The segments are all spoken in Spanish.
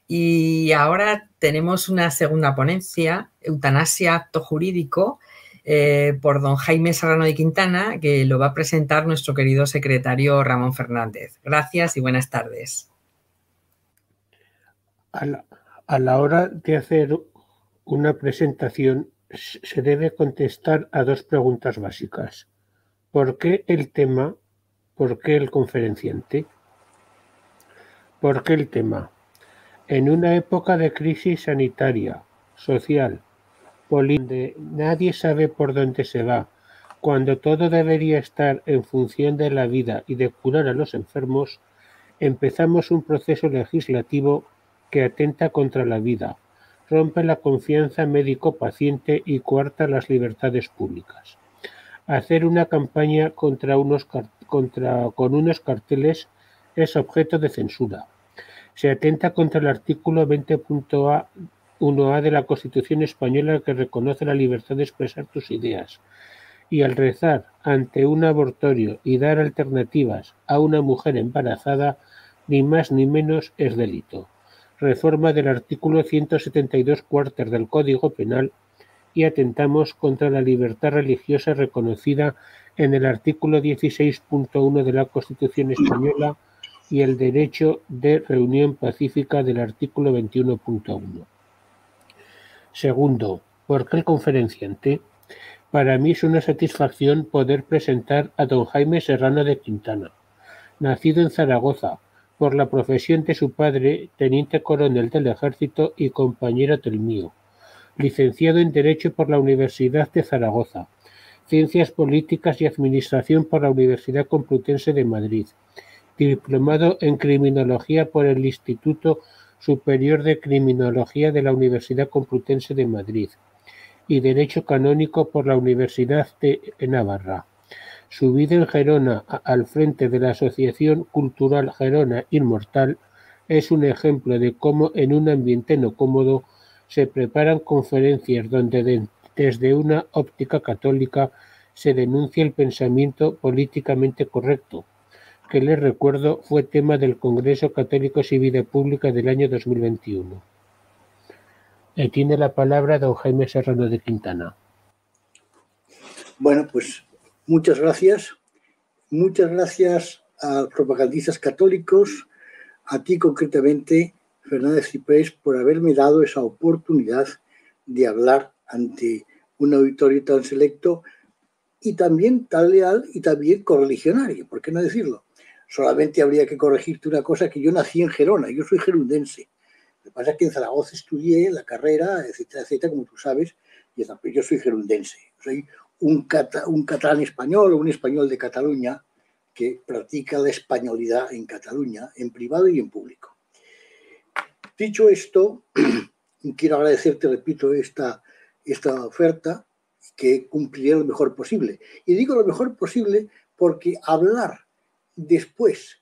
Y ahora tenemos una segunda ponencia, Eutanasia, acto jurídico, por don Jaime Serrano de Quintana, que lo va a presentar nuestro querido secretario Ramón Fernández. Gracias y buenas tardes. A la hora de hacer una presentación se debe contestar a dos preguntas básicas. ¿Por qué el tema? ¿Por qué el conferenciante? ¿Por qué el tema? En una época de crisis sanitaria, social, política, donde nadie sabe por dónde se va, cuando todo debería estar en función de la vida y de curar a los enfermos, empezamos un proceso legislativo que atenta contra la vida, rompe la confianza médico-paciente y coarta las libertades públicas. Hacer una campaña con unos carteles es objeto de censura. Se atenta contra el artículo 20.1a de la Constitución española, que reconoce la libertad de expresar tus ideas. Y al rezar ante un abortorio y dar alternativas a una mujer embarazada, ni más ni menos es delito. Reforma del artículo 172 cuarter del Código Penal, y atentamos contra la libertad religiosa reconocida en el artículo 16.1 de la Constitución española y el derecho de reunión pacífica del artículo 21.1. Segundo, ¿por qué el conferenciante? Para mí es una satisfacción poder presentar a don Jaime Serrano de Quintana, nacido en Zaragoza, por la profesión de su padre, teniente coronel del Ejército y compañero del mío, licenciado en Derecho por la Universidad de Zaragoza, Ciencias Políticas y Administración por la Universidad Complutense de Madrid, diplomado en Criminología por el Instituto Superior de Criminología de la Universidad Complutense de Madrid y Derecho Canónico por la Universidad de Navarra. Su vida en Gerona, al frente de la Asociación Cultural Gerona Inmortal, es un ejemplo de cómo en un ambiente no cómodo se preparan conferencias donde desde una óptica católica se denuncia el pensamiento políticamente correcto, que les recuerdo fue tema del Congreso Católicos y Vida Pública del año 2021. Tiene la palabra don Jaime Serrano de Quintana. Bueno, pues muchas gracias. Muchas gracias a los propagandistas católicos, a ti concretamente, Fernández Ciprés, por haberme dado esa oportunidad de hablar ante un auditorio tan selecto y también tan leal y también correligionario, ¿por qué no decirlo? Solamente habría que corregirte una cosa, que yo nací en Gerona, yo soy gerundense. Lo que pasa es que en Zaragoza estudié la carrera, etcétera, etcétera, como tú sabes, y yo soy gerundense. Soy un catalán español o un español de Cataluña que practica la españolidad en Cataluña, en privado y en público. Dicho esto, quiero agradecerte, repito, esta oferta, que cumpliré lo mejor posible. Y digo lo mejor posible porque hablar detrás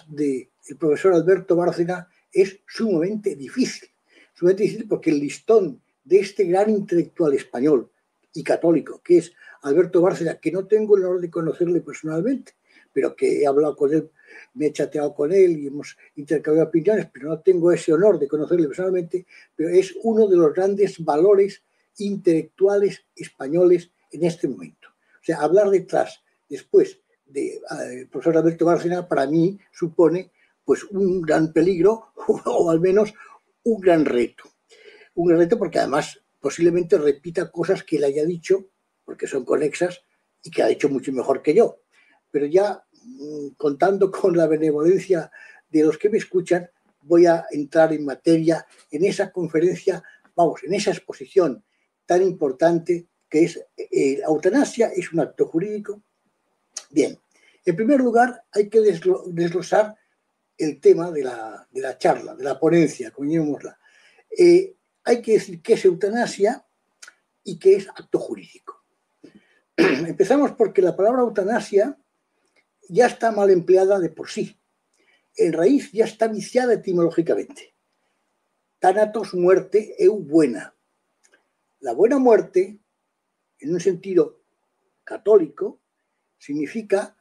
del profesor Alberto Bárcena es sumamente difícil. Sumamente difícil porque el listón de este gran intelectual español y católico, que es Alberto Bárcena, que no tengo el honor de conocerle personalmente, pero que he hablado con él, me he chateado con él y hemos intercambiado opiniones, pero no tengo ese honor de conocerle personalmente, pero es uno de los grandes valores intelectuales españoles en este momento. O sea, hablar después del profesor Alberto Bárcena, para mí supone pues un gran peligro o al menos un gran reto. Un gran reto porque además posiblemente repita cosas que él haya dicho, porque son conexas y que ha dicho mucho mejor que yo. Pero ya contando con la benevolencia de los que me escuchan, voy a entrar en materia en esa conferencia, en esa exposición tan importante que es la eutanasia es un acto jurídico. Bien, en primer lugar hay que desglosar el tema de la charla, de la ponencia, como llamémosla. Hay que decir qué es eutanasia y qué es acto jurídico. Empezamos porque la palabra eutanasia ya está mal empleada de por sí. En raíz ya está viciada etimológicamente. Thanatos, muerte, eu buena. La buena muerte, en un sentido católico, significa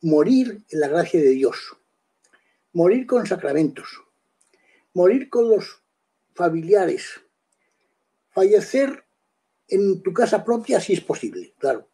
morir en la gracia de Dios, morir con sacramentos, morir con los familiares, fallecer en tu casa propia si es posible, claro.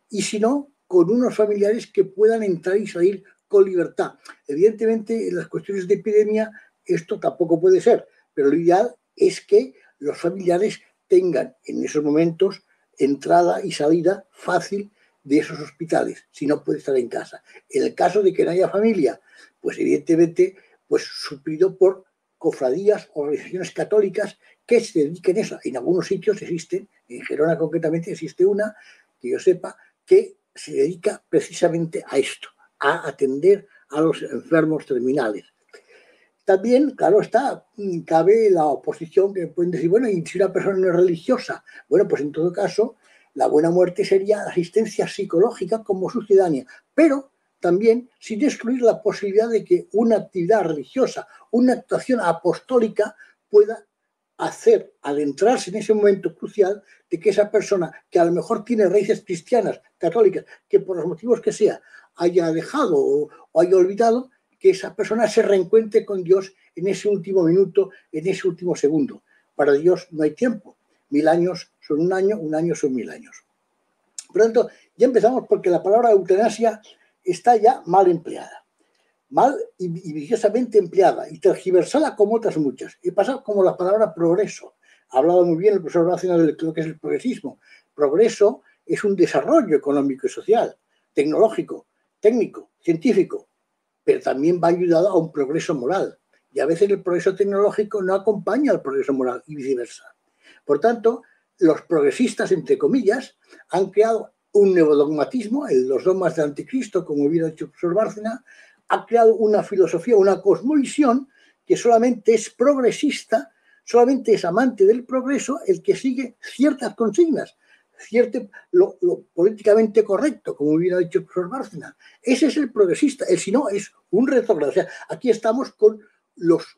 Y si no, con unos familiares que puedan entrar y salir con libertad. Evidentemente, en las cuestiones de epidemia esto tampoco puede ser, pero lo ideal es que los familiares tengan en esos momentos entrada y salida fácil de esos hospitales, si no puede estar en casa. En el caso de que no haya familia, pues evidentemente, pues suplido por cofradías o organizaciones católicas que se dediquen a eso. En algunos sitios existen, en Gerona concretamente existe una, que yo sepa, que se dedica precisamente a esto, a atender a los enfermos terminales. También, claro está, cabe la oposición que pueden decir, bueno, y si una persona no es religiosa, bueno, pues en todo caso, la buena muerte sería asistencia psicológica como sucedánea, pero también sin excluir la posibilidad de que una actividad religiosa, una actuación apostólica pueda hacer adentrarse en ese momento crucial de que esa persona que a lo mejor tiene raíces cristianas, católicas, que por los motivos que sea haya dejado o haya olvidado, que esa persona se reencuentre con Dios en ese último minuto, en ese último segundo. Para Dios no hay tiempo. 1000 años son un año son 1000 años. Por lo tanto, ya empezamos porque la palabra eutanasia está ya mal empleada. Mal y viciosamente empleada y tergiversada como otras muchas. Y pasa como la palabra progreso. Ha hablado muy bien el profesor Bárcena de lo que es el progresismo. Progreso es un desarrollo económico y social, tecnológico, técnico, científico, pero también va ayudado a un progreso moral. Y a veces el progreso tecnológico no acompaña al progreso moral y viceversa. Por tanto, los progresistas, entre comillas, han creado un nuevo dogmatismo, los dogmas del anticristo, como hubiera dicho el profesor Bárcena, ha creado una filosofía, una cosmovisión que solamente es progresista, solamente es amante del progreso el que sigue ciertas consignas, lo políticamente correcto, como hubiera dicho el profesor Bárcena. Ese es el progresista, el si no es un retrógrado. O sea, aquí estamos con los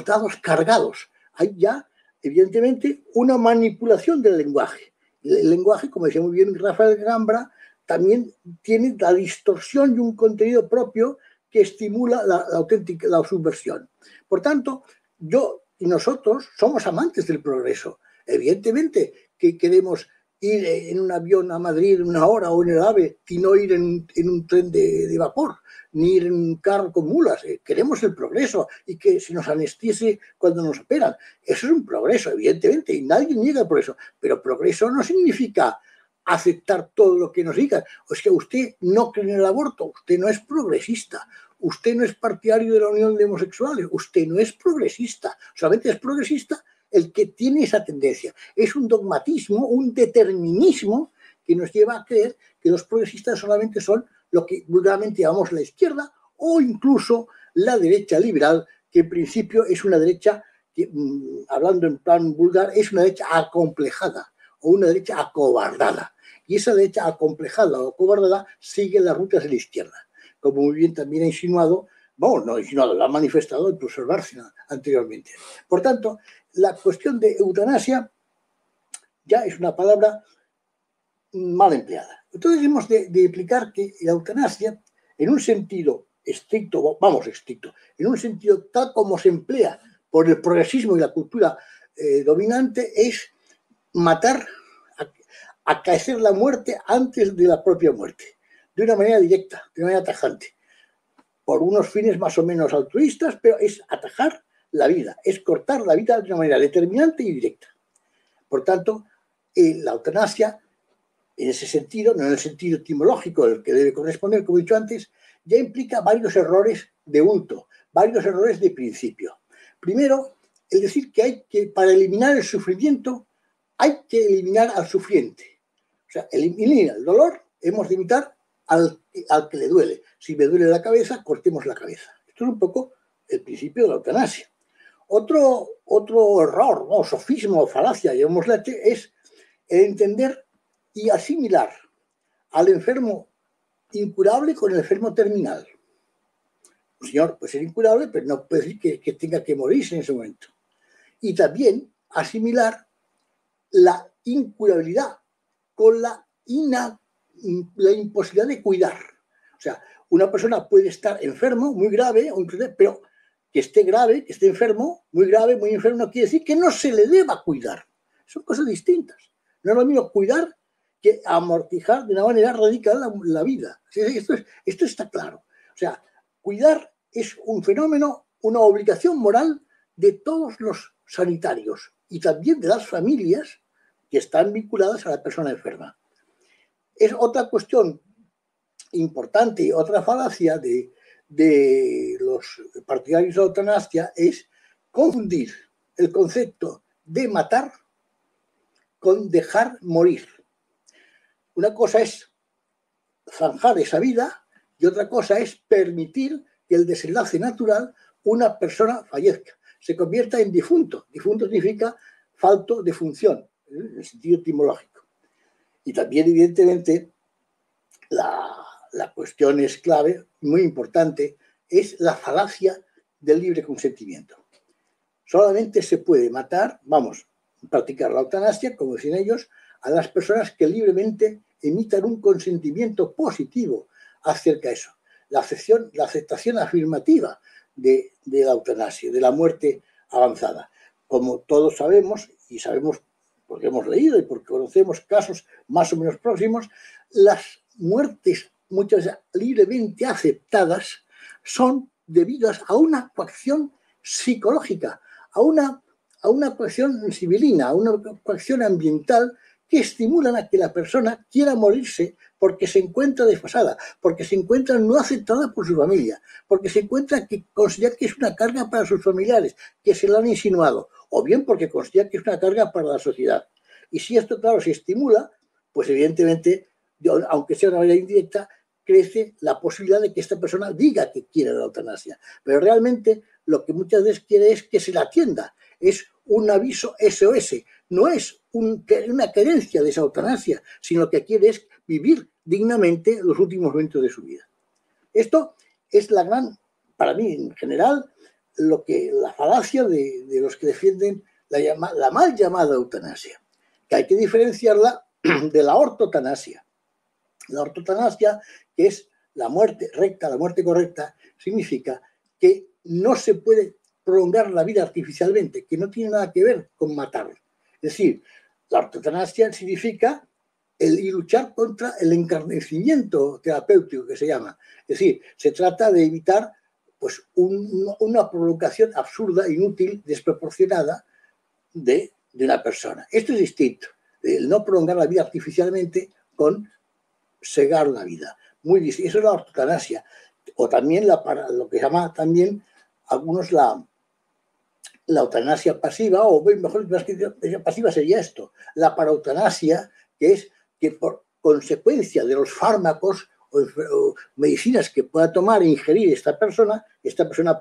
dados cargados. Hay ya, evidentemente, una manipulación del lenguaje. El lenguaje, como decía muy bien Rafael Gambra, también tiene la distorsión y un contenido propio que estimula la subversión. Por tanto, yo y nosotros somos amantes del progreso. Evidentemente que queremos ir en un avión a Madrid en 1 hora o en el AVE y no ir en un tren de vapor, ni ir en un carro con mulas. Queremos el progreso y que se nos anestese cuando nos operan. Eso es un progreso, evidentemente, y nadie niega el progreso. Pero progreso no significa aceptar todo lo que nos digan. O sea, usted no cree en el aborto, usted no es progresista. Usted no es partidario de la unión de homosexuales, usted no es progresista. Solamente es progresista el que tiene esa tendencia. Es un dogmatismo, un determinismo que nos lleva a creer que los progresistas solamente son lo que vulgarmente llamamos la izquierda o incluso la derecha liberal, que en principio es una derecha que, hablando en plan vulgar, es una derecha acomplejada o una derecha acobardada. Y esa derecha acomplejada o acobardada sigue las rutas de la izquierda, como muy bien también ha insinuado, bueno, no ha insinuado, lo ha manifestado el profesor Bárcena anteriormente. Por tanto, la cuestión de eutanasia ya es una palabra mal empleada. Entonces hemos de explicar que la eutanasia, en un sentido estricto, en un sentido tal como se emplea por el progresismo y la cultura dominante, es matar, acaecer la muerte antes de la propia muerte, de una manera directa, de una manera tajante, por unos fines más o menos altruistas, pero es atajar la vida, es cortar la vida de una manera determinante y directa. Por tanto, la eutanasia, en ese sentido, no en el sentido etimológico al que debe corresponder, como he dicho antes, ya implica varios errores de bulto, varios errores de principio. Primero, el decir que hay que, para eliminar el sufrimiento, hay que eliminar al sufriente. O sea, elimina el dolor, hemos de imitar al que le duele. Si me duele la cabeza, cortemos la cabeza. Esto es un poco el principio de la eutanasia. Otro error, o sofismo o falacia, llamémosle, es el entender y asimilar al enfermo incurable con el enfermo terminal. Un señor puede ser incurable, pero no puede decir que tenga que morirse en ese momento. Y también asimilar la incurabilidad con la imposibilidad de cuidar. O sea, una persona puede estar enfermo, muy grave, pero que esté grave, que esté enfermo, muy grave, muy enfermo, no quiere decir que no se le deba cuidar. Son cosas distintas. No es lo mismo cuidar que amortizar de una manera radical la vida. Esto está claro. O sea, cuidar es un fenómeno, una obligación moral de todos los sanitarios y también de las familias que están vinculadas a la persona enferma. Es otra cuestión importante, otra falacia de los partidarios de la eutanasia es confundir el concepto de matar con dejar morir. Una cosa es zanjar esa vida y otra cosa es permitir que el desenlace natural una persona fallezca, se convierta en difunto. Difunto significa falto de función, en el sentido etimológico. Y también, evidentemente, la cuestión es clave, muy importante, es la falacia del libre consentimiento. Solamente se puede matar, practicar la eutanasia, como decían ellos, a las personas que libremente emitan un consentimiento positivo acerca de eso. La aceptación afirmativa de la eutanasia, de la muerte avanzada. Como todos sabemos, y sabemos porque hemos leído y porque conocemos casos más o menos próximos, las muertes muchas veces libremente aceptadas son debidas a una coacción psicológica, a una coacción civilina, a una coacción ambiental que estimulan a que la persona quiera morirse porque se encuentra desfasada, porque se encuentra no aceptada por su familia, porque se encuentra que considera que es una carga para sus familiares, que se lo han insinuado, o bien porque considera que es una carga para la sociedad. Y si esto, claro, se estimula, pues evidentemente, aunque sea de una manera indirecta, crece la posibilidad de que esta persona diga que quiere la eutanasia. Pero realmente lo que muchas veces quiere es que se la atienda. Es un aviso SOS, no es una querencia de esa eutanasia, sino que quiere es vivir dignamente los últimos momentos de su vida. Esto es para mí en general, la falacia de los que defienden la mal llamada eutanasia, que hay que diferenciarla de la ortotanasia. La ortotanasia, que es la muerte recta, la muerte correcta, significa que no se puede prolongar la vida artificialmente, que no tiene nada que ver con matar. Es decir, la ortotanasia significa luchar contra el encarnecimiento terapéutico que se llama. Es decir, se trata de evitar pues, una prolongación absurda, inútil, desproporcionada de una persona. Esto es distinto. El no prolongar la vida artificialmente con segar la vida. Muy distinto. Eso es la ortotanasia. O también lo que se llama también algunos la eutanasia pasiva, o mejor, más que pasiva sería esto, la paraeutanasia, que es que por consecuencia de los fármacos o medicinas que pueda tomar e ingerir esta persona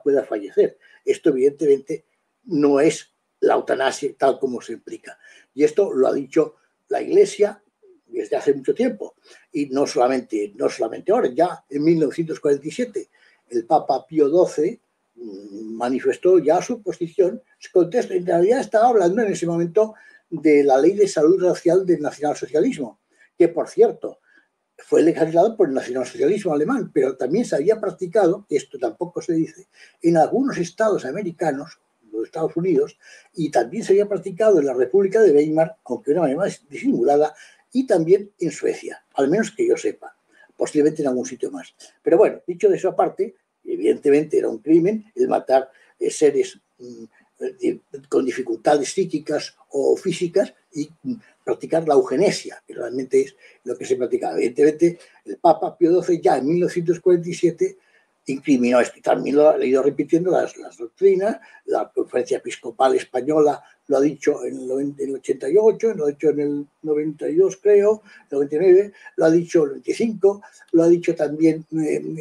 pueda fallecer. Esto evidentemente no es la eutanasia tal como se implica. Y esto lo ha dicho la Iglesia desde hace mucho tiempo. Y no solamente ahora, ya en 1947 el Papa Pío XII manifestó ya su posición. En realidad estaba hablando en ese momento de la Ley de Salud Racial del nacionalsocialismo, que por cierto fue legislado por el nacionalsocialismo alemán, pero también se había practicado, esto tampoco se dice, en algunos estados americanos, los Estados Unidos, y también se había practicado en la República de Weimar, aunque de una manera más disimulada, y también en Suecia, al menos que yo sepa, posiblemente en algún sitio más. Pero bueno, dicho de eso aparte, evidentemente era un crimen el matar seres con dificultades psíquicas o físicas y practicar la eugenesia, que realmente es lo que se practicaba. Evidentemente, el Papa Pío XII ya en 1947 incriminó esto, y también lo ha ido repitiendo las doctrinas. La Conferencia Episcopal Española lo ha dicho en el 88, lo ha dicho en el 92, creo, el 99, lo ha dicho el 95, lo ha dicho también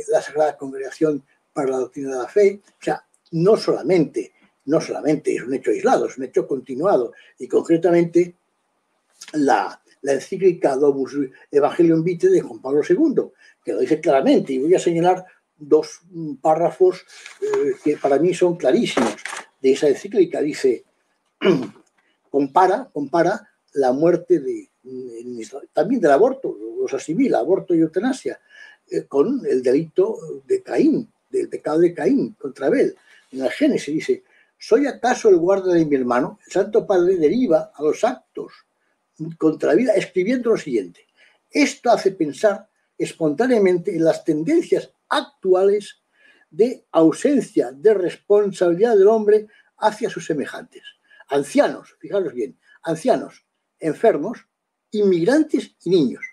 la Sagrada Congregación para la Doctrina de la Fe. O sea, no solamente es un hecho aislado, es un hecho continuado, y concretamente la encíclica Domus Evangelium Vitae de Juan Pablo II, que lo dice claramente, y voy a señalar dos párrafos que para mí son clarísimos de esa encíclica. Dice, compara la muerte también del aborto, los asimila, aborto y eutanasia, con el delito de Caín, del pecado de Caín contra Abel. en el Génesis dice: ¿soy acaso el guarda de mi hermano? El Santo Padre deriva a los actos contra la vida escribiendo lo siguiente: esto hace pensar espontáneamente en las tendencias actuales de ausencia de responsabilidad del hombre hacia sus semejantes. Ancianos, fijaros bien, ancianos, enfermos, inmigrantes y niños.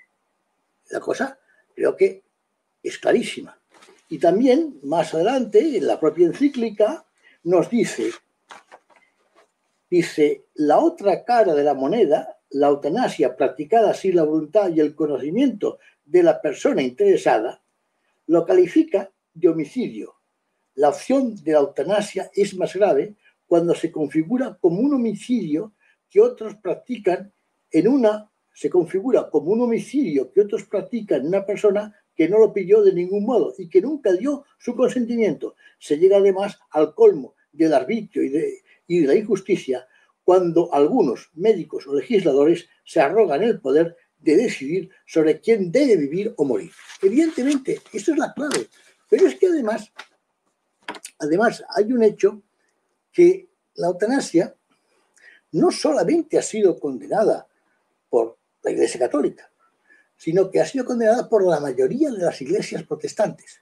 La cosa creo que es clarísima. Y también, más adelante, en la propia encíclica, nos dice, la otra cara de la moneda, la eutanasia practicada sin la voluntad y el conocimiento de la persona interesada, lo califica de homicidio. La opción de la eutanasia es más grave cuando se configura como un homicidio que otros practican en una persona que no lo pidió de ningún modo y que nunca dio su consentimiento. Se llega además al colmo del arbitrio y de la injusticia cuando algunos médicos o legisladores se arrogan el poder de decidir sobre quién debe vivir o morir. Evidentemente, esto es la clave. Pero es que además hay un hecho, que la eutanasia no solamente ha sido condenada por la Iglesia Católica, sino que ha sido condenada por la mayoría de las iglesias protestantes.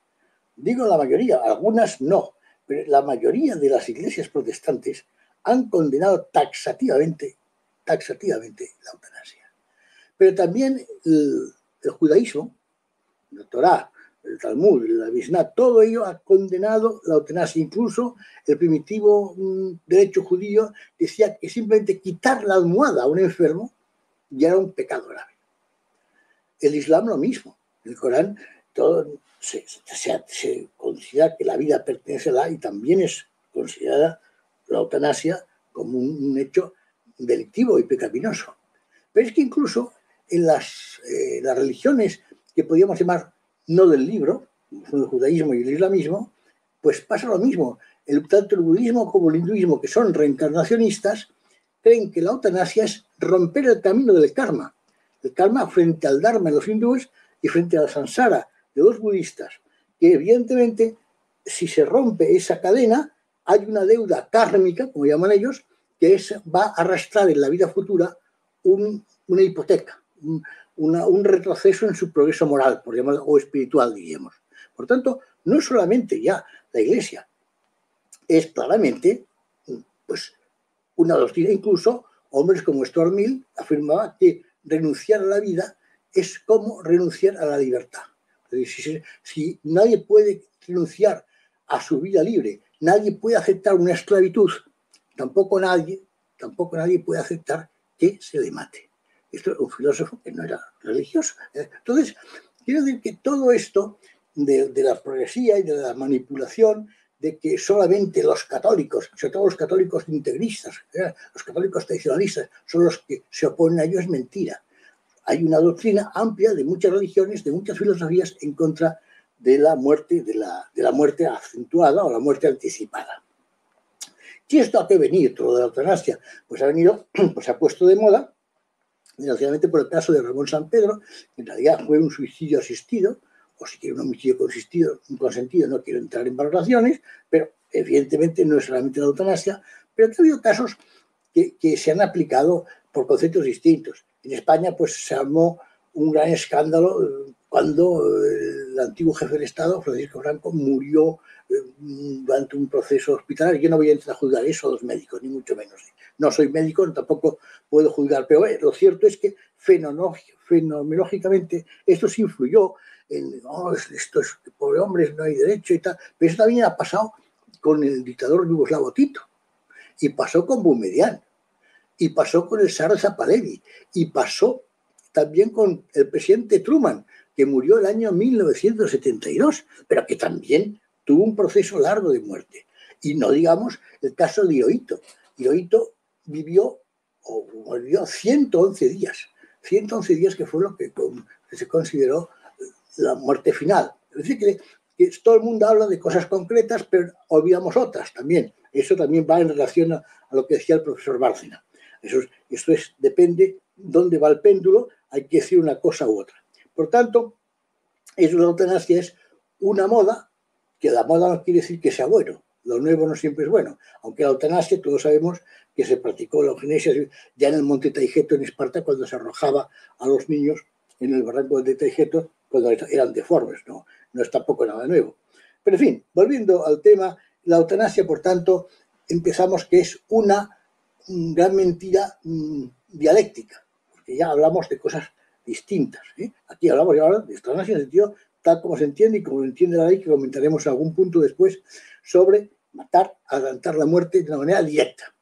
Digo la mayoría, algunas no, pero la mayoría de las iglesias protestantes han condenado taxativamente la eutanasia. Pero también el judaísmo, la Torá, el Talmud, la Mishnah, todo ello ha condenado la eutanasia. Incluso el primitivo derecho judío decía que simplemente quitar la almohada a un enfermo ya era un pecado grave. El Islam lo mismo. El Corán se considera que la vida pertenece a Allah y también es considerada la eutanasia como un hecho delictivo y pecaminoso. Pero es que incluso en las religiones que podríamos llamar no del libro, el judaísmo y el islamismo, pues pasa lo mismo. Tanto el budismo como el hinduismo, que son reencarnacionistas, creen que la eutanasia es romper el camino del karma. El karma frente al dharma en los hindúes y frente al samsara de los budistas, que evidentemente si se rompe esa cadena hay una deuda kármica, como llaman ellos, que va a arrastrar en la vida futura una hipoteca, un retroceso en su progreso moral, por llamarlo, o espiritual, diríamos. Por tanto, no es solamente ya la Iglesia, es claramente pues, una doctrina. Incluso hombres como Stuart Mill afirmaba que renunciar a la vida es como renunciar a la libertad. Es decir, si nadie puede renunciar a su vida libre, nadie puede aceptar una esclavitud, tampoco nadie puede aceptar que se le mate. Esto es un filósofo que no era religioso. Entonces, quiero decir que todo esto de la progresía y de la manipulación, de que solamente los católicos, sobre todo los católicos integristas, los católicos tradicionalistas, son los que se oponen a ello, es mentira. Hay una doctrina amplia de muchas religiones, de muchas filosofías en contra de la muerte, de la muerte acentuada o la muerte anticipada. ¿Y esto a qué venir, todo de la eutanasia? Pues ha venido, pues se ha puesto de moda, desgraciadamente por el caso de Ramón Sampedro, que en realidad fue un suicidio asistido, o si quiere un homicidio consentido, no quiero entrar en valoraciones, pero evidentemente no es solamente la eutanasia, pero ha habido casos que se han aplicado por conceptos distintos. En España pues se armó un gran escándalo cuando el antiguo jefe del Estado, Francisco Franco, murió durante un proceso hospitalario. Yo no voy a entrar a juzgar eso a los médicos, ni mucho menos. No soy médico, tampoco puedo juzgar, pero lo cierto es que fenomenológicamente esto se influyó en, esto es, pobre hombre, no hay derecho y tal, pero eso también ha pasado con el dictador yugoslavo Tito, y pasó con Boumedián, y pasó con el zar Zapalevi, y pasó también con el presidente Truman, que murió el año 1972, pero que también tuvo un proceso largo de muerte. Y no digamos el caso de Hirohito. Hirohito vivió 111 días. 111 días, que fue lo que se consideró la muerte final. Es decir, que todo el mundo habla de cosas concretas, pero olvidamos otras también. Eso también va en relación a lo que decía el profesor Bárcena. Esto depende dónde va el péndulo, hay que decir una cosa u otra. Por tanto, la eutanasia es una moda, que la moda no quiere decir que sea bueno. lo nuevo no siempre es bueno, aunque la eutanasia todos sabemos que se practicó la eugenesia ya en el Monte Taigeto en Esparta, cuando se arrojaba a los niños en el barranco de Taigeto cuando eran deformes, no es tampoco nada nuevo. Pero en fin, volviendo al tema, la eutanasia, por tanto, empezamos que es una gran mentira dialéctica, porque ya hablamos de cosas distintas. Aquí hablamos ya de eutanasia en el sentido tal como se entiende y como lo entiende la ley, que comentaremos en algún punto después, sobre matar, adelantar la muerte de una manera directa.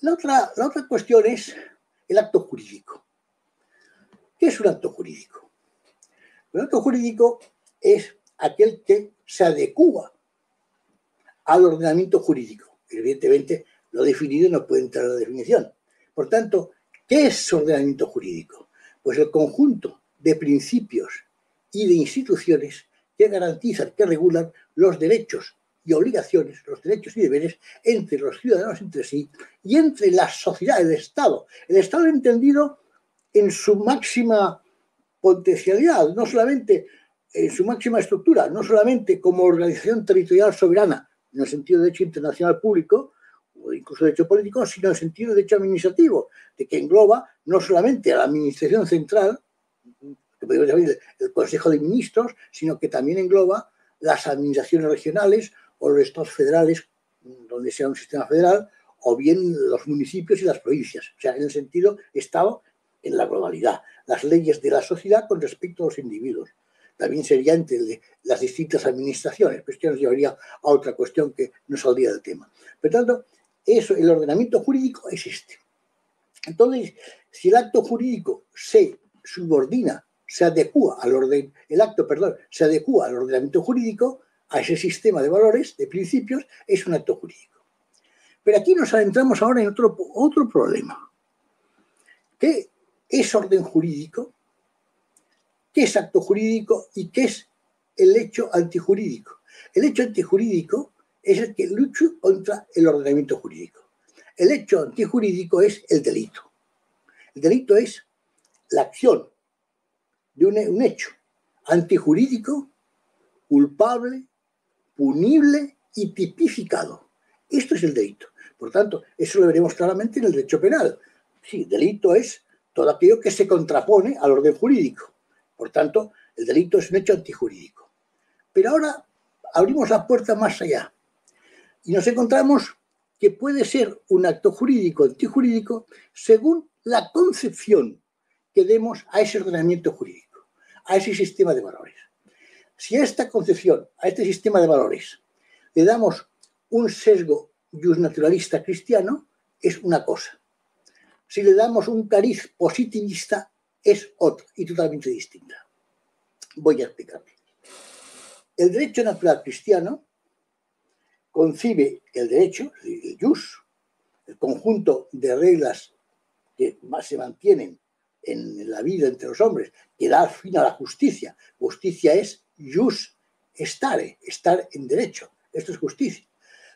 La otra cuestión es el acto jurídico. ¿Qué es un acto jurídico? Un acto jurídico es aquel que se adecúa al ordenamiento jurídico. Evidentemente, lo definido no puede entrar a la definición. Por tanto, ¿qué es ordenamiento jurídico? Pues el conjunto de principios y de instituciones que garantizan, que regulan los derechos y obligaciones, los derechos y deberes entre los ciudadanos entre sí y entre la sociedad, el Estado. El Estado entendido en su máxima potencialidad, no solamente en su máxima estructura, no solamente como organización territorial soberana, en el sentido de derecho internacional público, o incluso derecho político, sino en el sentido de derecho administrativo, de que engloba no solamente a la administración central, que podemos llamar el Consejo de Ministros, sino que también engloba las administraciones regionales o los estados federales, donde sea un sistema federal, o bien los municipios y las provincias. O sea, en el sentido Estado en la globalidad. Las leyes de la sociedad con respecto a los individuos. También sería entre las distintas administraciones, pero esto nos llevaría a otra cuestión que no saldría del tema. Por tanto, eso, el ordenamiento jurídico es este. Entonces, si el acto jurídico se subordina, se adecúa al orden, se adecúa al ordenamiento jurídico, a ese sistema de valores, de principios, es un acto jurídico. Pero aquí nos adentramos ahora en otro problema. ¿Qué es orden jurídico? ¿Qué es acto jurídico? ¿Y qué es el hecho antijurídico? El hecho antijurídico es el que lucha contra el ordenamiento jurídico. El hecho antijurídico es el delito. El delito es la acción de un hecho antijurídico, culpable, punible y tipificado. Esto es el delito. Por tanto, eso lo veremos claramente en el derecho penal. Sí, delito es todo aquello que se contrapone al orden jurídico. Por tanto, el delito es un hecho antijurídico. Pero ahora abrimos la puerta más allá y nos encontramos que puede ser un acto jurídico antijurídico según la concepción que demos a ese ordenamiento jurídico, a ese sistema de valores. Si a esta concepción, a este sistema de valores, le damos un sesgo justnaturalista cristiano, es una cosa. Si le damos un cariz positivista, es otra y totalmente distinta. Voy a explicarme. El derecho natural cristiano concibe el derecho, el jus, el conjunto de reglas que más se mantienen en la vida entre los hombres, que da fin a la justicia. Justicia es jus stare, estar en derecho. Esto es justicia.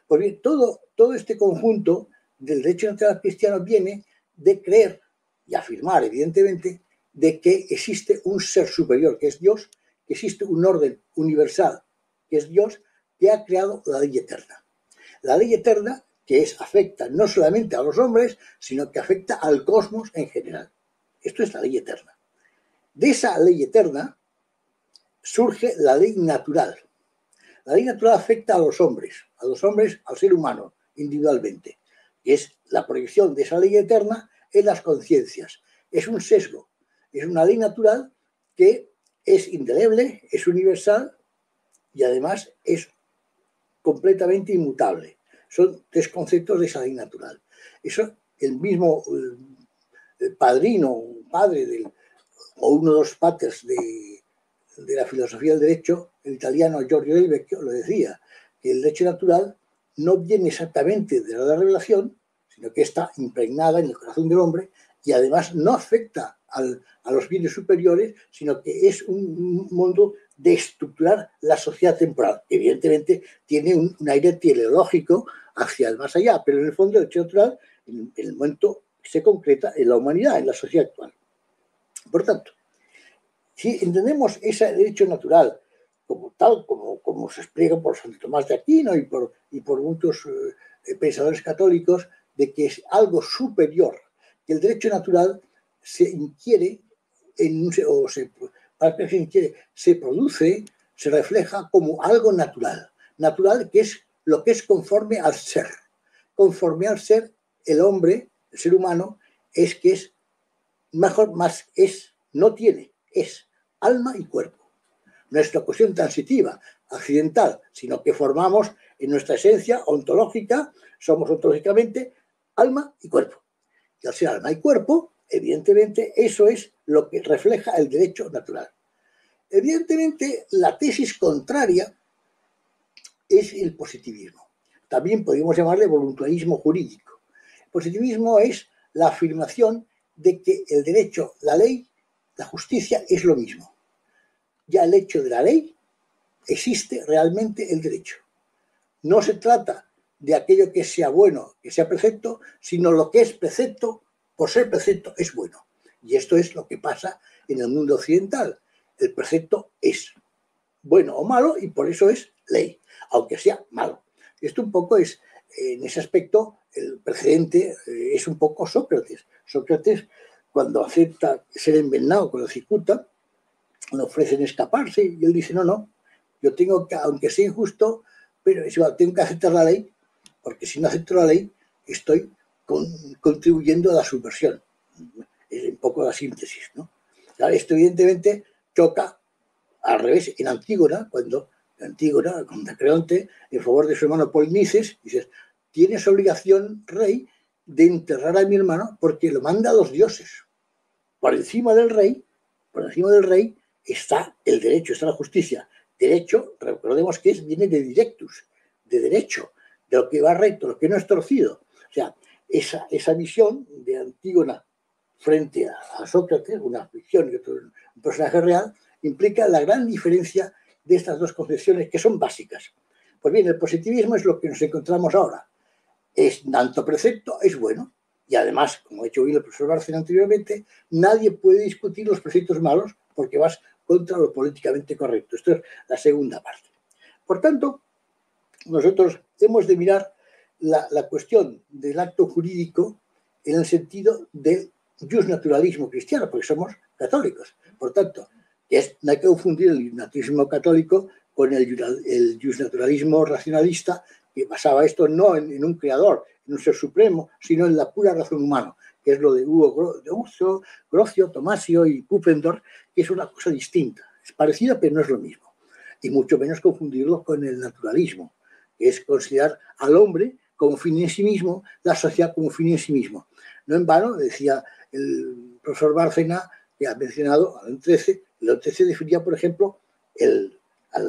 Pues bien, todo este conjunto del derecho natural cristiano viene de creer y afirmar, evidentemente, de que existe un ser superior, que es Dios, que existe un orden universal, que es Dios, que ha creado la ley eterna. La ley eterna que afecta no solamente a los hombres, sino que afecta al cosmos en general. Esto es la ley eterna. De esa ley eterna surge la ley natural. La ley natural afecta a los hombres, al ser humano, individualmente. Y es la proyección de esa ley eterna en las conciencias. Es un sesgo, es una ley natural que es indeleble, es universal y además es completamente inmutable. Son tres conceptos de esa ley natural. Eso, el mismo padre o uno de los paters de la filosofía del derecho, el italiano Giorgio Del Vecchio, lo decía, que el derecho natural no viene exactamente de la revelación, sino que está impregnada en el corazón del hombre y además no afecta a los bienes superiores, sino que es un modo de estructurar la sociedad temporal. Evidentemente tiene un aire teleológico hacia el más allá, pero en el fondo el derecho natural, en el momento se concreta en la humanidad, en la sociedad actual. Por tanto, si entendemos ese derecho natural como tal, como se explica por Santo Tomás de Aquino y por muchos pensadores católicos, de que es algo superior, que el derecho natural se inquiere se produce, se refleja como algo natural. Natural, que es lo que es conforme al ser. Conforme al ser, el hombre, el ser humano, es no tiene, es alma y cuerpo. No es una cuestión transitiva, accidental, sino que formamos en nuestra esencia ontológica, somos ontológicamente alma y cuerpo. Y al ser alma y cuerpo, evidentemente, eso es lo que refleja el derecho natural. Evidentemente, la tesis contraria es el positivismo. También podríamos llamarle voluntarismo jurídico. El positivismo es la afirmación de que el derecho, la ley, la justicia es lo mismo. Ya el hecho de la ley existe realmente el derecho. No se trata de aquello que sea bueno, que sea precepto, sino lo que es precepto, por ser precepto, es bueno. Y esto es lo que pasa en el mundo occidental. El precepto es bueno o malo y por eso es ley, aunque sea malo. Esto un poco es, en ese aspecto, el precedente es un poco Sócrates. Sócrates, cuando acepta ser envenenado con la cicuta, le ofrecen escaparse y él dice, no, yo tengo que, aunque sea injusto, pero tengo que aceptar la ley, porque si no acepto la ley, estoy contribuyendo a la subversión. Es un poco la síntesis, ¿no? Esto evidentemente choca al revés en Antígona, cuando Antígona, con Creonte, en favor de su hermano Polinices, dice, tienes obligación, rey, de enterrar a mi hermano porque lo manda a los dioses. Por encima del rey está el derecho, está la justicia. Derecho, recordemos que viene de directus, de derecho, de lo que va recto, lo que no es torcido. O sea, esa visión de Antígona frente a Sócrates, una ficción y otro un personaje real, implica la gran diferencia de estas dos concepciones que son básicas. Pues bien, el positivismo es lo que nos encontramos ahora. Es tanto precepto, es bueno, y además, como ha hecho bien el profesor Bárcena anteriormente, nadie puede discutir los preceptos malos porque vas contra lo políticamente correcto. Esto es la segunda parte. Por tanto, nosotros hemos de mirar la cuestión del acto jurídico en el sentido del justnaturalismo cristiano, porque somos católicos. Por tanto, no hay que confundir el justnaturalismo católico con el justnaturalismo racionalista, que basaba esto no en un creador, en un ser supremo, sino en la pura razón humana, que es lo de Hugo Grocio, Tomasio y Pufendorf, que es una cosa distinta. Es parecida, pero no es lo mismo. Y mucho menos confundirlo con el naturalismo, que es considerar al hombre como fin en sí mismo, la sociedad como fin en sí mismo. No en vano, decía el profesor Bárcena, que ha mencionado León XIII, León XIII definía, por ejemplo, a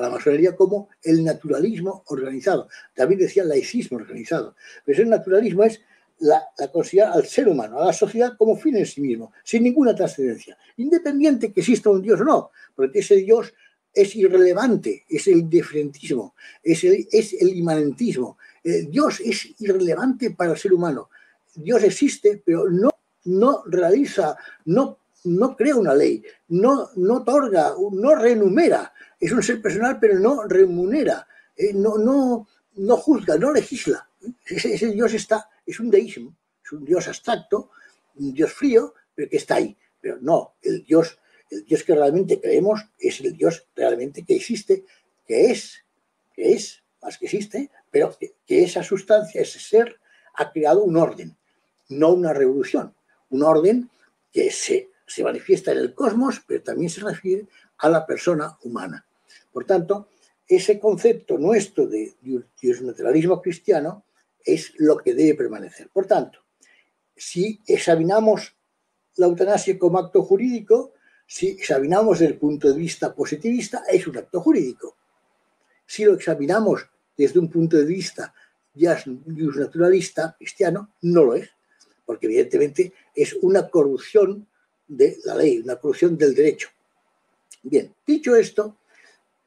la masonería como el naturalismo organizado. También decía laicismo organizado. Pero ese naturalismo es la considerar al ser humano, a la sociedad como fin en sí mismo, sin ninguna trascendencia, independiente que exista un Dios o no, porque ese Dios es irrelevante, es el indiferentismo, es el inmanentismo. Dios es irrelevante para el ser humano. Dios existe, pero no realiza, no crea una ley, no otorga, no renumera. Es un ser personal, pero no remunera, no juzga, no legisla. Ese Dios es un deísmo, es un Dios abstracto, un Dios frío, pero que está ahí. Pero no, el Dios que realmente creemos es el Dios realmente que existe, que es más que existe, pero que esa sustancia, ese ser, ha creado un orden, no una revolución. Un orden que se manifiesta en el cosmos, pero también se refiere a la persona humana. Por tanto, ese concepto nuestro de justnaturalismo cristiano es lo que debe permanecer. Por tanto, si examinamos la eutanasia como acto jurídico, si examinamos desde el punto de vista positivista, es un acto jurídico. Si lo examinamos desde un punto de vista justnaturalista cristiano, no lo es, porque evidentemente es una corrupción de la ley, una corrupción del derecho. Bien, dicho esto,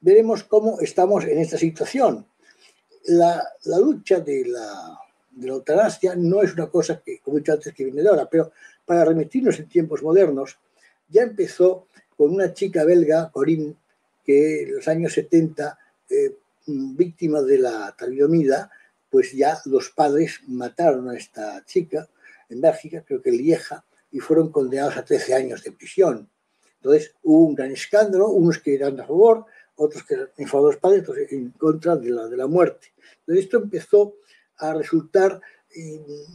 veremos cómo estamos en esta situación. La lucha de la eutanasia no es una cosa que, como he dicho antes, que viene de ahora, pero para remitirnos en tiempos modernos, ya empezó con una chica belga, Corinne, que en los años 70, víctima de la talidomida, pues ya los padres mataron a esta chica en Bélgica, creo que en Lieja, y fueron condenados a 13 años de prisión. Entonces hubo un gran escándalo, unos que eran a favor, otros que eran en favor de los padres, otros en contra de la muerte. Entonces esto empezó a resultar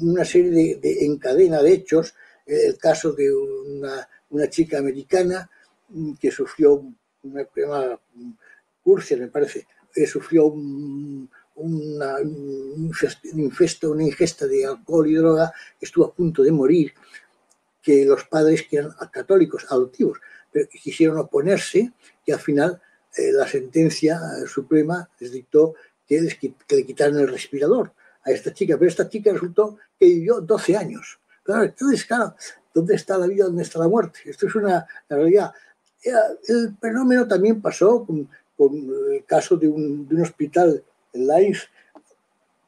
una serie de encadena de hechos. El caso de una chica americana que sufrió una Cursia, me parece, sufrió una ingesta de alcohol y droga, estuvo a punto de morir, que los padres, que eran católicos adoptivos, pero quisieron oponerse, y al final la sentencia suprema les dictó que le quitaran el respirador a esta chica, pero esta chica resultó que vivió 12 años. Claro, entonces, claro, ¿dónde está la vida? ¿Dónde está la muerte? Esto es la realidad. El fenómeno también pasó con el caso de un hospital en Lens,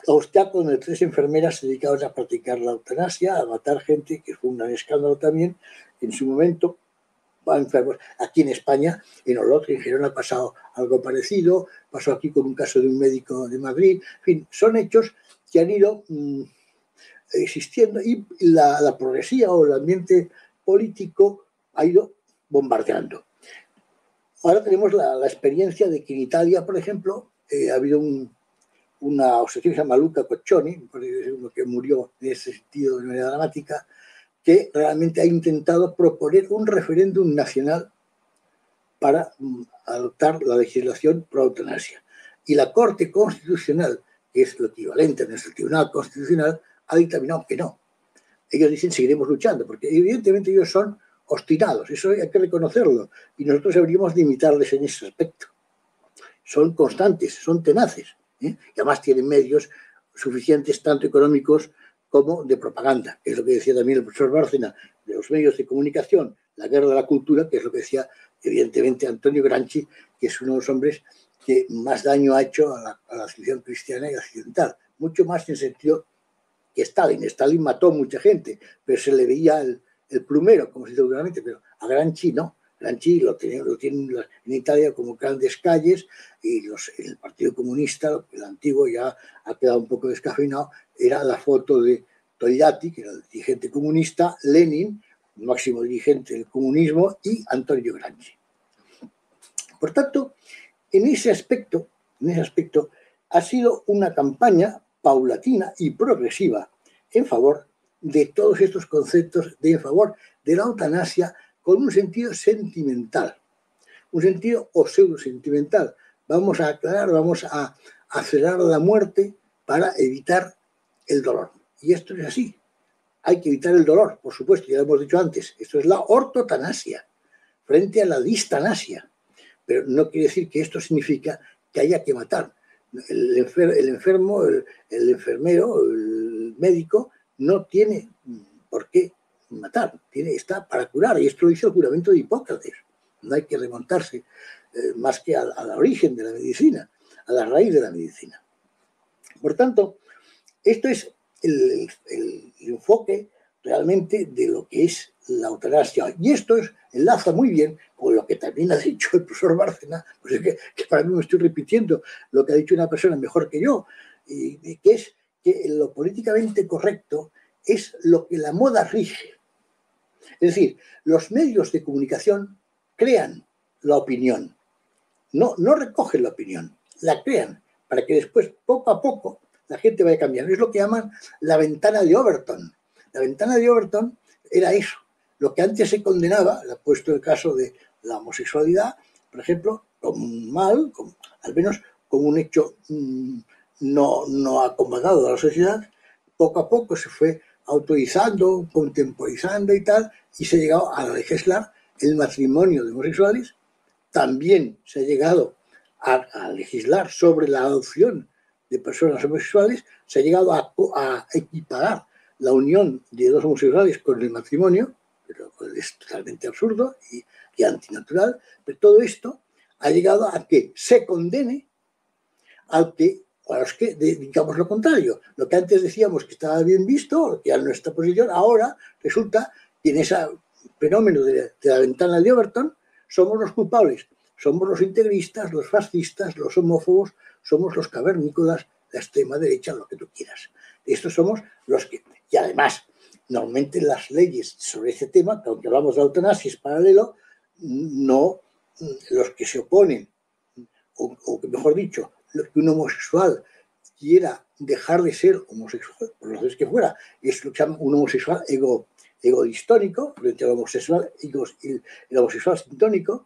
austriaco, donde 3 enfermeras se dedicaban a practicar la eutanasia, a matar gente, que fue un gran escándalo también en su momento. Enfermos. Aquí en España, en Olot, en Gerona, ha pasado algo parecido, pasó aquí con un caso de un médico de Madrid. En fin, son hechos que han ido existiendo, y la progresía o el ambiente político ha ido bombardeando. Ahora tenemos la experiencia de que en Italia, por ejemplo, ha habido una obsesión que se llama Luca Coccioni, uno que murió en ese sentido de manera dramática, que realmente ha intentado proponer un referéndum nacional para adoptar la legislación pro eutanasia. Y la Corte Constitucional, que es lo equivalente a nuestro Tribunal Constitucional, ha dictaminado que no. Ellos dicen seguiremos luchando, porque evidentemente ellos son obstinados, eso hay que reconocerlo, y nosotros deberíamos de imitarles en ese aspecto. Son constantes, son tenaces, y además tienen medios suficientes, tanto económicos como de propaganda, que es lo que decía también el profesor Bárcena, de los medios de comunicación, la guerra de la cultura, que es lo que decía evidentemente Antonio Gramsci, que es uno de los hombres que más daño ha hecho a la civilización cristiana y occidental, mucho más en el sentido que Stalin. Stalin mató mucha gente, pero se le veía el plumero, como se dice vulgarmente, pero a Gramsci no. Gramsci lo tienen en Italia como grandes calles, y el Partido Comunista, el antiguo, ya ha quedado un poco descafeinado, era la foto de Togliatti, que era el dirigente comunista, Lenin, el máximo dirigente del comunismo, y Antonio Gramsci. Por tanto, en ese aspecto ha sido una campaña paulatina y progresiva en favor de todos estos conceptos, en favor de la eutanasia, con un sentido sentimental, un sentido o pseudo-sentimental. Vamos a aclarar, vamos a acelerar la muerte para evitar el dolor. Y esto es así. Hay que evitar el dolor, por supuesto, ya lo hemos dicho antes. Esto es la ortotanasia frente a la distanasia. Pero no quiere decir que esto significa que haya que matar. El enfermo, el enfermero, el médico, no tiene por qué matar, está para curar, y esto lo dice el juramento de Hipócrates. No hay que remontarse más que al origen de la medicina, a la raíz de la medicina. Por tanto, esto es el enfoque realmente de lo que es la eutanasia. Y esto enlaza muy bien con lo que también ha dicho el profesor Bárcena, pues es que para mí me estoy repitiendo lo que ha dicho una persona mejor que yo, y que es que lo políticamente correcto es lo que la moda rige. Es decir, los medios de comunicación crean la opinión, no recogen la opinión, la crean, para que después, poco a poco, la gente vaya cambiando. Es lo que llaman la ventana de Overton. La ventana de Overton era eso. Lo que antes se condenaba, le he puesto el caso de la homosexualidad, por ejemplo, como mal, al menos como un hecho no acomodado a la sociedad, poco a poco se fue autorizando, contemporizando y tal, y se ha llegado a legislar el matrimonio de homosexuales. También se ha llegado a legislar sobre la adopción de personas homosexuales, se ha llegado a equiparar la unión de dos homosexuales con el matrimonio, pero es totalmente absurdo y antinatural, pero todo esto ha llegado a que se condene a los que digamos lo contrario. Lo que antes decíamos que estaba bien visto, que era nuestra posición, ahora resulta que en ese fenómeno de la ventana de Overton, somos los culpables, somos los integristas, los fascistas, los homófobos, somos los cavernícolas, la extrema derecha, lo que tú quieras. Estos somos los que... Y además, normalmente las leyes sobre este tema, que aunque hablamos de eutanasia es paralelo, no los que se oponen, o mejor dicho, los que un homosexual quiera dejar de ser homosexual, por lo que fuera, es lo que se llama un homosexual egodistónico, frente al homosexual, el homosexual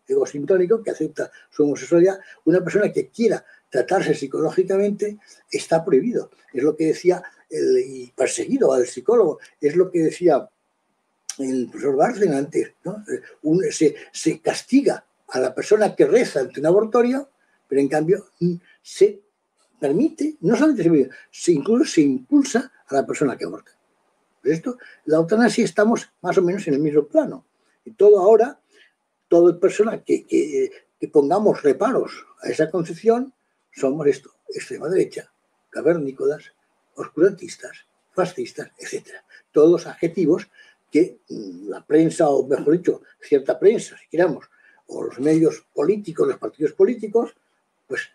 egosintónico, que acepta su homosexualidad. Una persona que quiera tratarse psicológicamente está prohibido. Es lo que decía y perseguido al psicólogo, es lo que decía el profesor Bárcena antes, ¿no? Se castiga a la persona que reza ante un abortorio, pero en cambio se permite, no solamente incluso se impulsa a la persona que aborta. Esto, la eutanasia estamos más o menos en el mismo plano. Y todo ahora, toda persona que pongamos reparos a esa concepción, somos esto, extrema derecha, cavernícolas, oscurantistas, fascistas, etc. Todos los adjetivos que la prensa, o mejor dicho, cierta prensa, si queramos, o los medios políticos, los partidos políticos, pues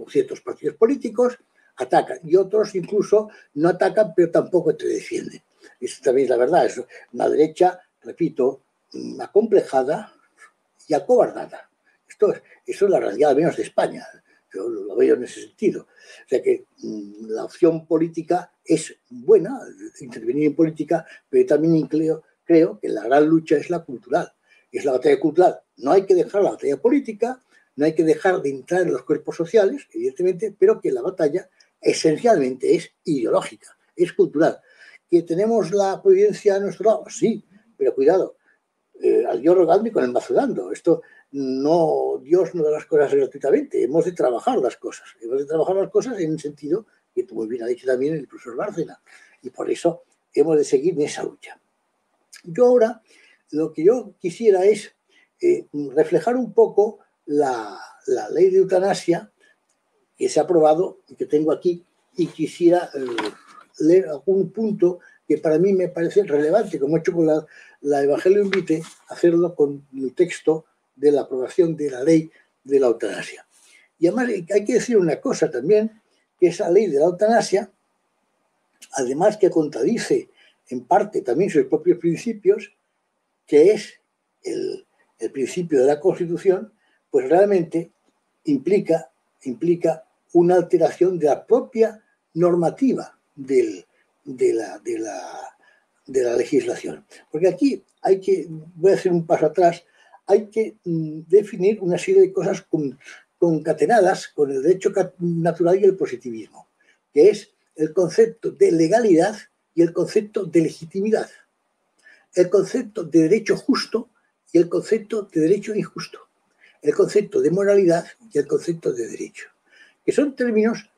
ciertos partidos políticos atacan y otros incluso no atacan, pero tampoco te defienden. Eso también es la verdad. Es una derecha, repito, acomplejada y acobardada. Eso es la realidad, al menos de España. Yo lo veo en ese sentido. O sea que la opción política es buena, intervenir en política, pero también creo que la gran lucha es la cultural. Es la batalla cultural. No hay que dejar la batalla política, no hay que dejar de entrar en los cuerpos sociales, evidentemente, pero que la batalla esencialmente es ideológica, es cultural. ¿Que tenemos la providencia a nuestro lado? Sí, pero cuidado, al Dios rogando y con el mazo dando. Esto no, Dios no da las cosas gratuitamente, hemos de trabajar las cosas. Hemos de trabajar las cosas en un sentido que tú muy bien ha dicho también el profesor Bárcena, y por eso hemos de seguir en esa lucha. Yo ahora, lo que yo quisiera es reflejar un poco la ley de eutanasia que se ha aprobado y que tengo aquí, y quisiera leer algún punto que para mí me parece relevante, como he hecho con la Evangelio Vitae, hacerlo con el texto de la aprobación de la ley de la eutanasia. Y además hay que decir una cosa también, que esa ley de la eutanasia, además que contradice en parte también sus propios principios, que es el principio de la Constitución, pues realmente implica una alteración de la propia normativa de la legislación. Porque aquí voy a hacer un paso atrás, hay que definir una serie de cosas concatenadas con el derecho natural y el positivismo, que es el concepto de legalidad y el concepto de legitimidad, el concepto de derecho justo y el concepto de derecho injusto, el concepto de moralidad y el concepto de derecho, que son términos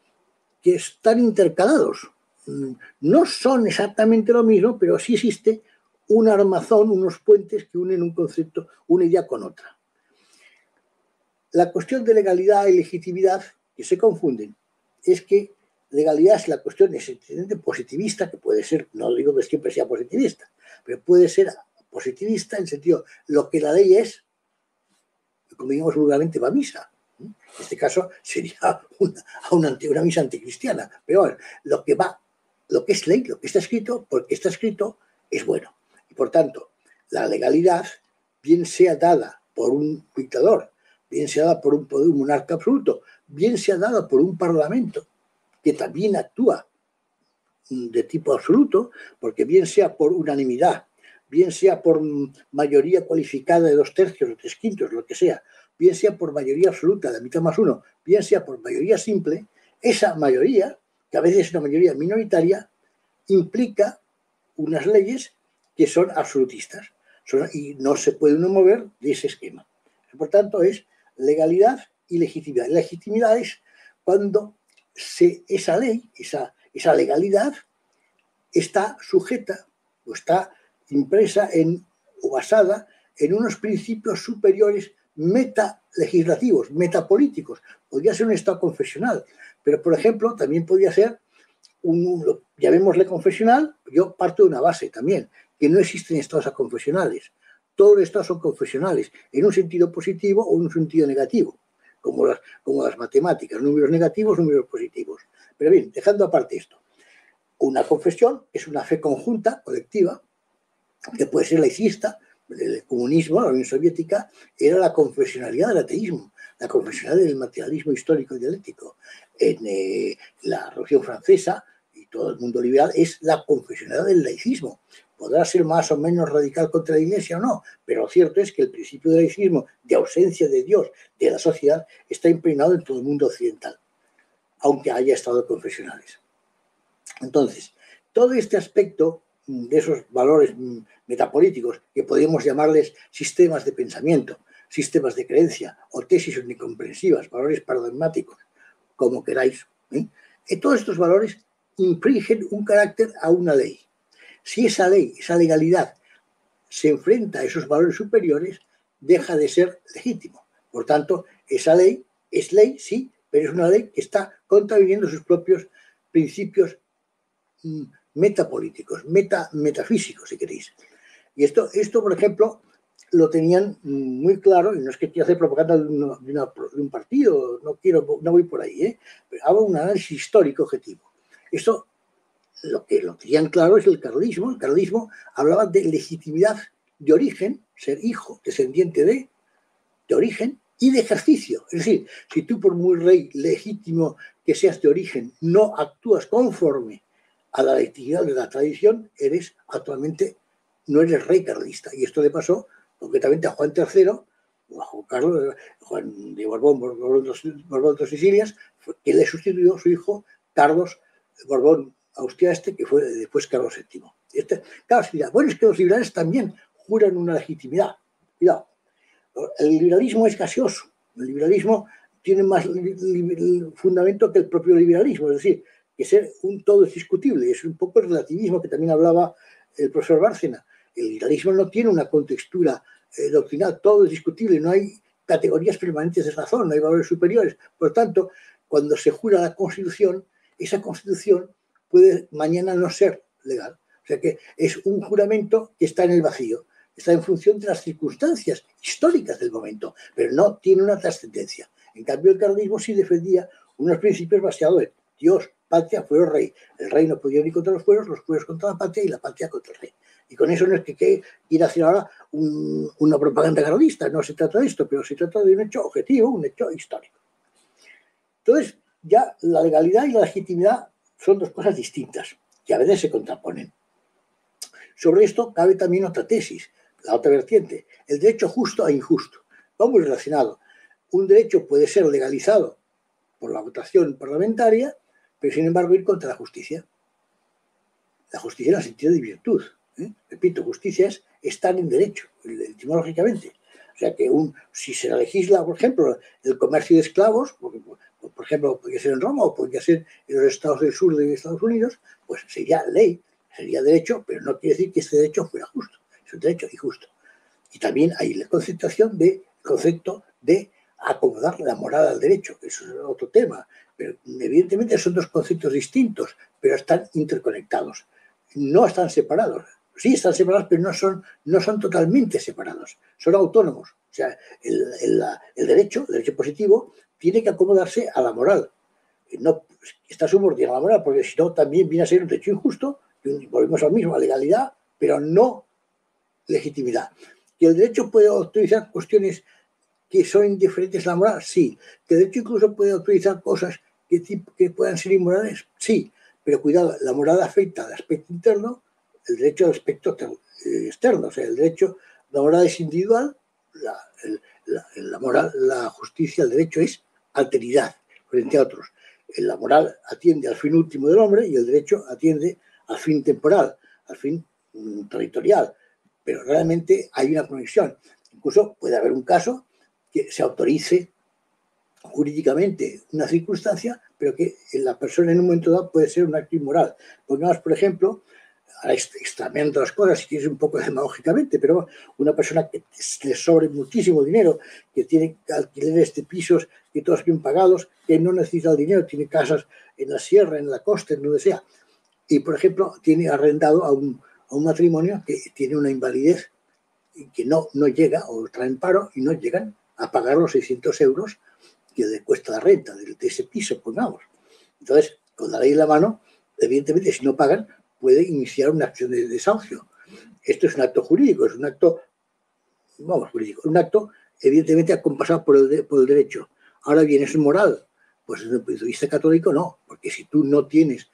que están intercalados. No son exactamente lo mismo, pero sí existe un armazón, unos puentes que unen un concepto, una idea con otra. La cuestión de legalidad y legitimidad, que se confunden, es que legalidad es la cuestión esencialmente positivista, que puede ser, no digo que siempre sea positivista, pero puede ser positivista en el sentido, lo que la ley es, como digamos vulgarmente, va a misa. En este caso sería una misa anticristiana. Pero bueno, lo que es ley, lo que está escrito, porque está escrito, es bueno. Y por tanto, la legalidad, bien sea dada por un dictador, bien sea dada por un monarca absoluto, bien sea dada por un parlamento que también actúa de tipo absoluto, porque bien sea por unanimidad, bien sea por mayoría cualificada de 2/3 o 3/5, lo que sea, bien sea por mayoría absoluta de mitad más uno, bien sea por mayoría simple, esa mayoría, que a veces es una mayoría minoritaria, implica unas leyes que son absolutistas y no se puede uno mover de ese esquema. Por tanto, es legalidad y legitimidad. La legitimidad es cuando esa ley, esa legalidad, está sujeta o está impresa o basada en unos principios superiores metalegislativos, metapolíticos. Podría ser un Estado confesional, pero, por ejemplo, también podría ser llamémosle confesional. Yo parto de una base también, que no existen estados confesionales. Todos los estados son confesionales, en un sentido positivo o en un sentido negativo, como las matemáticas, números negativos, números positivos. Pero bien, dejando aparte esto, una confesión es una fe conjunta, colectiva, que puede ser laicista. El comunismo, la Unión Soviética, era la confesionalidad del ateísmo, la confesionalidad del materialismo histórico y dialéctico. En la Revolución Francesa y todo el mundo liberal es la confesionalidad del laicismo. Podrá ser más o menos radical contra la Iglesia o no, pero lo cierto es que el principio del laicismo, de ausencia de Dios, de la sociedad, está impregnado en todo el mundo occidental, aunque haya estados confesionales. Entonces, todo este aspecto de esos valores metapolíticos, que podríamos llamarles sistemas de pensamiento, sistemas de creencia o tesis omnicomprensivas, valores paradigmáticos, como queráis, todos estos valores infringen un carácter a una ley. Si esa ley, esa legalidad, se enfrenta a esos valores superiores, deja de ser legítimo. Por tanto, esa ley es ley, sí, pero es una ley que está contraviniendo sus propios principios metapolíticos, metafísicos, si queréis. Y esto, por ejemplo, lo tenían muy claro, y no es que quiera hacer propaganda de un partido, no voy por ahí, pero hago un análisis histórico objetivo. Esto, lo que lo tenían claro es el carlismo. El carlismo hablaba de legitimidad de origen, ser hijo, descendiente de origen, y de ejercicio. Es decir, si tú, por muy rey legítimo que seas de origen, no actúas conforme a la legitimidad de la tradición, no eres rey carlista. Y esto le pasó concretamente a Juan III, o a Juan Carlos, Juan de Borbón de Sicilias, que le sustituyó su hijo Carlos Borbón Austria, que fue después Carlos VII. Claro, se dirá, bueno, es que los liberales también juran una legitimidad. Cuidado. El liberalismo es gaseoso. El liberalismo tiene más fundamento que el propio liberalismo. Es decir, que ser un todo es discutible. Es un poco el relativismo que también hablaba el profesor Bárcena. El liberalismo no tiene una contextura doctrinal. Todo es discutible. No hay categorías permanentes de razón. No hay valores superiores. Por lo tanto, cuando se jura la Constitución, esa Constitución puede mañana no ser legal. O sea que es un juramento que está en el vacío. Está en función de las circunstancias históricas del momento, pero no tiene una trascendencia. En cambio, el carlismo sí defendía unos principios basados en Dios, patria, fuero, rey. El rey no podía ir contra los pueblos contra la patria y la patria contra el rey. Y con eso no es que quiera hacer ahora una propaganda carlista, no se trata de esto, pero se trata de un hecho objetivo, un hecho histórico. Entonces, ya la legalidad y la legitimidad son dos cosas distintas, que a veces se contraponen. Sobre esto cabe también otra tesis, la otra vertiente, el derecho justo e injusto. Va muy relacionado. Un derecho puede ser legalizado por la votación parlamentaria, pero sin embargo ir contra la justicia. La justicia en el sentido de virtud. Repito, justicia es estar en derecho, etimológicamente. O sea que si se legisla, por ejemplo, el comercio de esclavos, por ejemplo, podría ser en Roma o podría ser en los estados del sur de Estados Unidos, pues sería ley, sería derecho, pero no quiere decir que este derecho fuera justo. Es un derecho injusto. Y también hay el concepto de acomodar la moral al derecho, que eso es otro tema. Pero evidentemente son dos conceptos distintos, pero están interconectados. No están separados. Sí están separados, pero no son totalmente separados. Son autónomos. O sea, el derecho positivo, tiene que acomodarse a la moral. No está subordinado a la moral, porque si no también viene a ser un derecho injusto. Volvemos al mismo, a legalidad, pero no legitimidad. ¿Que el derecho puede autorizar cuestiones que son indiferentes a la moral? Sí. ¿Que el derecho incluso puede autorizar cosas que puedan ser inmorales? Sí. Pero cuidado, la moral afecta al aspecto interno, el derecho al aspecto externo. O sea, la moral es individual, la moral, la justicia, el derecho es alteridad frente a otros. La moral atiende al fin último del hombre y el derecho atiende al fin temporal, al fin territorial, pero realmente hay una conexión. Incluso puede haber un caso que se autorice jurídicamente una circunstancia, pero que la persona en un momento dado puede ser un acto inmoral. Pongamos, por ejemplo, extrañando las cosas, si quieres un poco demagógicamente, pero una persona que le sobre muchísimo dinero, que tiene alquileres de pisos que todos bien pagados, que no necesita el dinero, tiene casas en la sierra, en la costa, en donde sea, y, por ejemplo, tiene arrendado a un matrimonio que tiene una invalidez que no llega o están en paro y no llegan a pagar los 600 euros que le cuesta la renta de ese piso, pongamos. Entonces, con la ley en la mano, evidentemente, si no pagan, puede iniciar una acción de desahucio. Esto es un acto jurídico, es un acto, jurídico, un acto evidentemente acompasado por el derecho. Ahora bien, ¿es moral? Pues desde el punto de vista católico no, porque si tú no tienes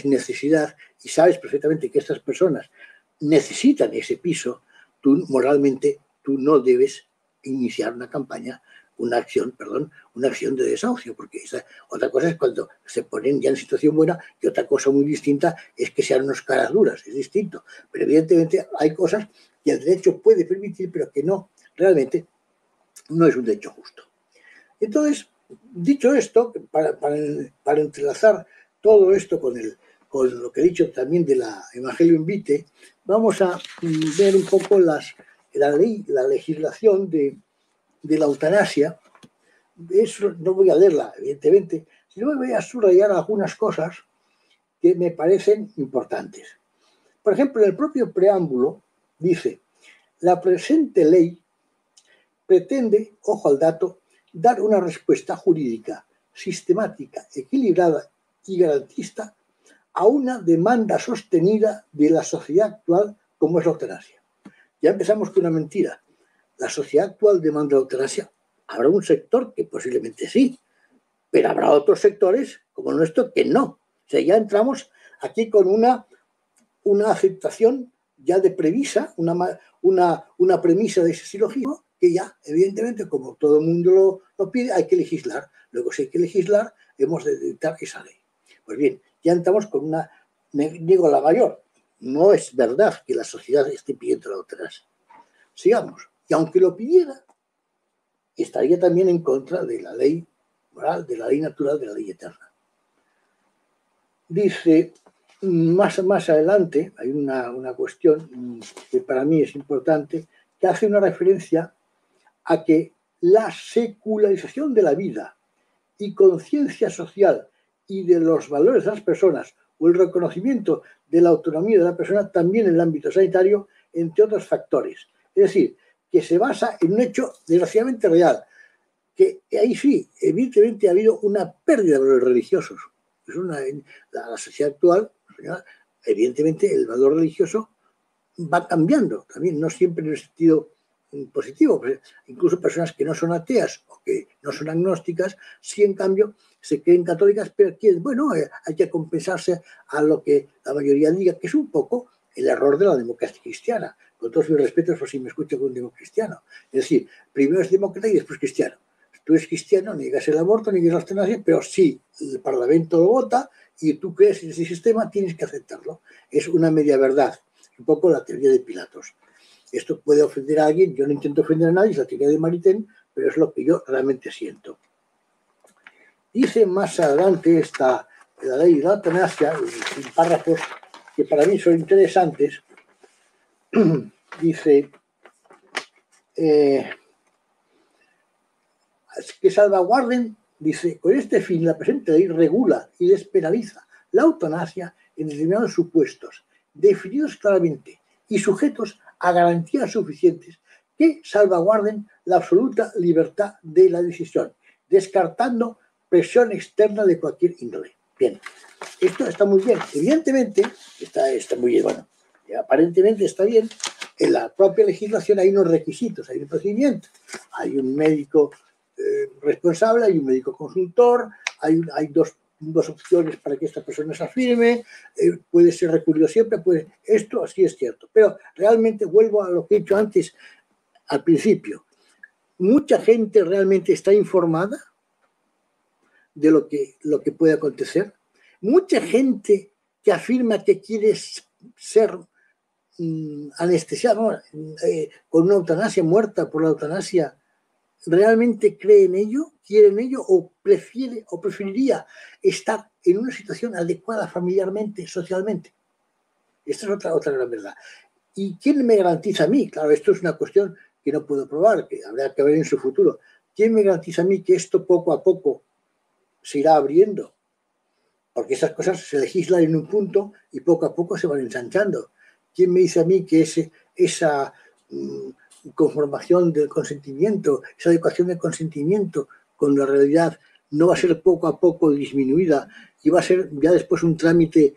necesidad y sabes perfectamente que estas personas necesitan ese piso, tú moralmente no debes iniciar una acción de desahucio, porque otra cosa es cuando se ponen ya en situación buena, y otra cosa muy distinta es que sean unos caras duras, es distinto. Pero evidentemente hay cosas que el derecho puede permitir, pero que no, realmente no es un derecho justo. Entonces, dicho esto, para entrelazar todo esto con lo que he dicho también de la Evangelium Vitae, vamos a ver un poco la legislación de la eutanasia. Eso no voy a leerla, evidentemente, sino voy a subrayar algunas cosas que me parecen importantes. Por ejemplo, en el propio preámbulo dice: la presente ley pretende, ojo al dato, dar una respuesta jurídica, sistemática, equilibrada y garantista a una demanda sostenida de la sociedad actual como es la eutanasia. Ya empezamos con una mentira. La sociedad actual demanda la eutanasia. Habrá un sector que posiblemente sí, pero habrá otros sectores como el nuestro que no. O sea, ya entramos aquí con una aceptación ya de premisa, una premisa de ese silogismo, que ya, evidentemente, como todo el mundo lo pide, hay que legislar. Luego, si hay que legislar, hemos de dictar esa ley. Pues bien, ya entramos con digo la mayor. No es verdad que la sociedad esté pidiendo la eutanasia. Sigamos. Y aunque lo pidiera, estaría también en contra de la ley moral, de la ley natural, de la ley eterna. Dice, más adelante, hay una cuestión que para mí es importante, que hace una referencia a que la secularización de la vida y conciencia social y de los valores de las personas o el reconocimiento de la autonomía de la persona también en el ámbito sanitario, entre otros factores. Es decir, que se basa en un hecho desgraciadamente real, que ahí sí, evidentemente ha habido una pérdida de valores religiosos. La sociedad actual, evidentemente el valor religioso va cambiando también, no siempre en el sentido positivo. Incluso personas que no son ateas o que no son agnósticas, sí en cambio se creen católicas, pero quieren, hay que compensarse a lo que la mayoría diga, que es un poco el error de la democracia cristiana. Con todos mis respetos, por si me escucho con un democristiano. Es decir, primero es demócrata y después cristiano. Tú eres cristiano, niegas el aborto, niegas la eutanasia, pero sí, el Parlamento lo vota y tú crees en ese sistema, tienes que aceptarlo. Es una media verdad, un poco la teoría de Pilatos. Esto puede ofender a alguien, yo no intento ofender a nadie, es la teoría de Maritain, pero es lo que yo realmente siento. Dice más adelante la ley de la eutanasia, en párrafos que para mí son interesantes, dice que salvaguarden, dice, con este fin la presente ley regula y despenaliza la eutanasia en determinados supuestos, definidos claramente y sujetos a garantías suficientes que salvaguarden la absoluta libertad de la decisión, descartando presión externa de cualquier índole. Bien, esto está muy bien. Evidentemente, está muy bien, aparentemente está bien. En la propia legislación hay unos requisitos, hay un procedimiento, hay un médico responsable, hay un médico consultor, hay dos opciones para que esta persona se afirme, puede ser recurrido siempre, esto así es cierto. Pero realmente vuelvo a lo que he dicho antes, al principio. Mucha gente realmente está informada de lo que puede acontecer. Mucha gente que afirma que quiere ser anestesiado con una eutanasia, muerta por la eutanasia, ¿realmente cree en ello? ¿Quiere en ello? ¿O preferiría estar en una situación adecuada familiarmente, socialmente? Esta es otra gran verdad. ¿Y quién me garantiza a mí? Claro, esto es una cuestión que no puedo probar, que habrá que ver en su futuro. ¿Quién me garantiza a mí que esto poco a poco se irá abriendo? Porque esas cosas se legislan en un punto y poco a poco se van ensanchando. ¿Quién me dice a mí que esa conformación del consentimiento, esa adecuación del consentimiento con la realidad no va a ser poco a poco disminuida y va a ser ya después un trámite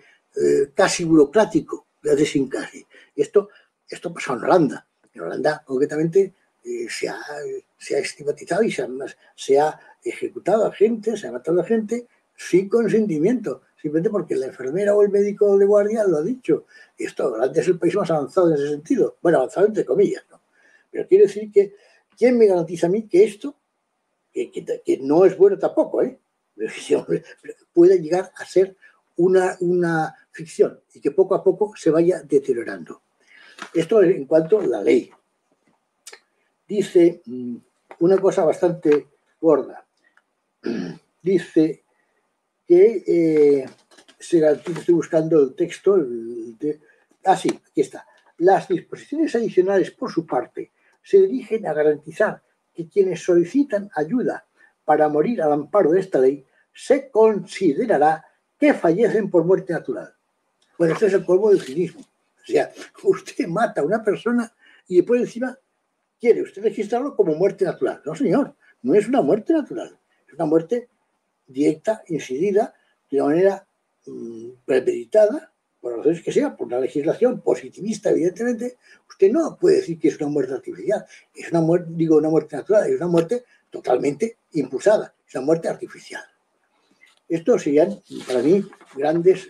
casi burocrático, de sin casi. Esto pasó en Holanda. En Holanda, concretamente, se ha estigmatizado y se ha ejecutado a gente, se ha matado a gente sin consentimiento, simplemente porque la enfermera o el médico de guardia lo ha dicho. Y Holanda es el país más avanzado en ese sentido. Bueno, avanzado entre comillas, ¿no? Pero quiero decir que, ¿quién me garantiza a mí que esto, que no es bueno tampoco, puede llegar a ser una ficción y que poco a poco se vaya deteriorando? Esto en cuanto a la ley. Dice una cosa bastante gorda. Dice que estoy buscando el texto. Sí, aquí está. Las disposiciones adicionales, por su parte, se dirigen a garantizar que quienes solicitan ayuda para morir al amparo de esta ley se considerará que fallecen por muerte natural. Bueno, esto es el colmo del cinismo. O sea, usted mata a una persona y después encima quiere usted registrarlo como muerte natural. No, señor, no es una muerte natural. Es una muerte directa, incidida, de una manera premeditada, por las razones que sea, por la legislación positivista, evidentemente. Usted no puede decir que es una muerte artificial. Es una muerte, una muerte natural, es una muerte totalmente impulsada. Es una muerte artificial. Estos serían, para mí, grandes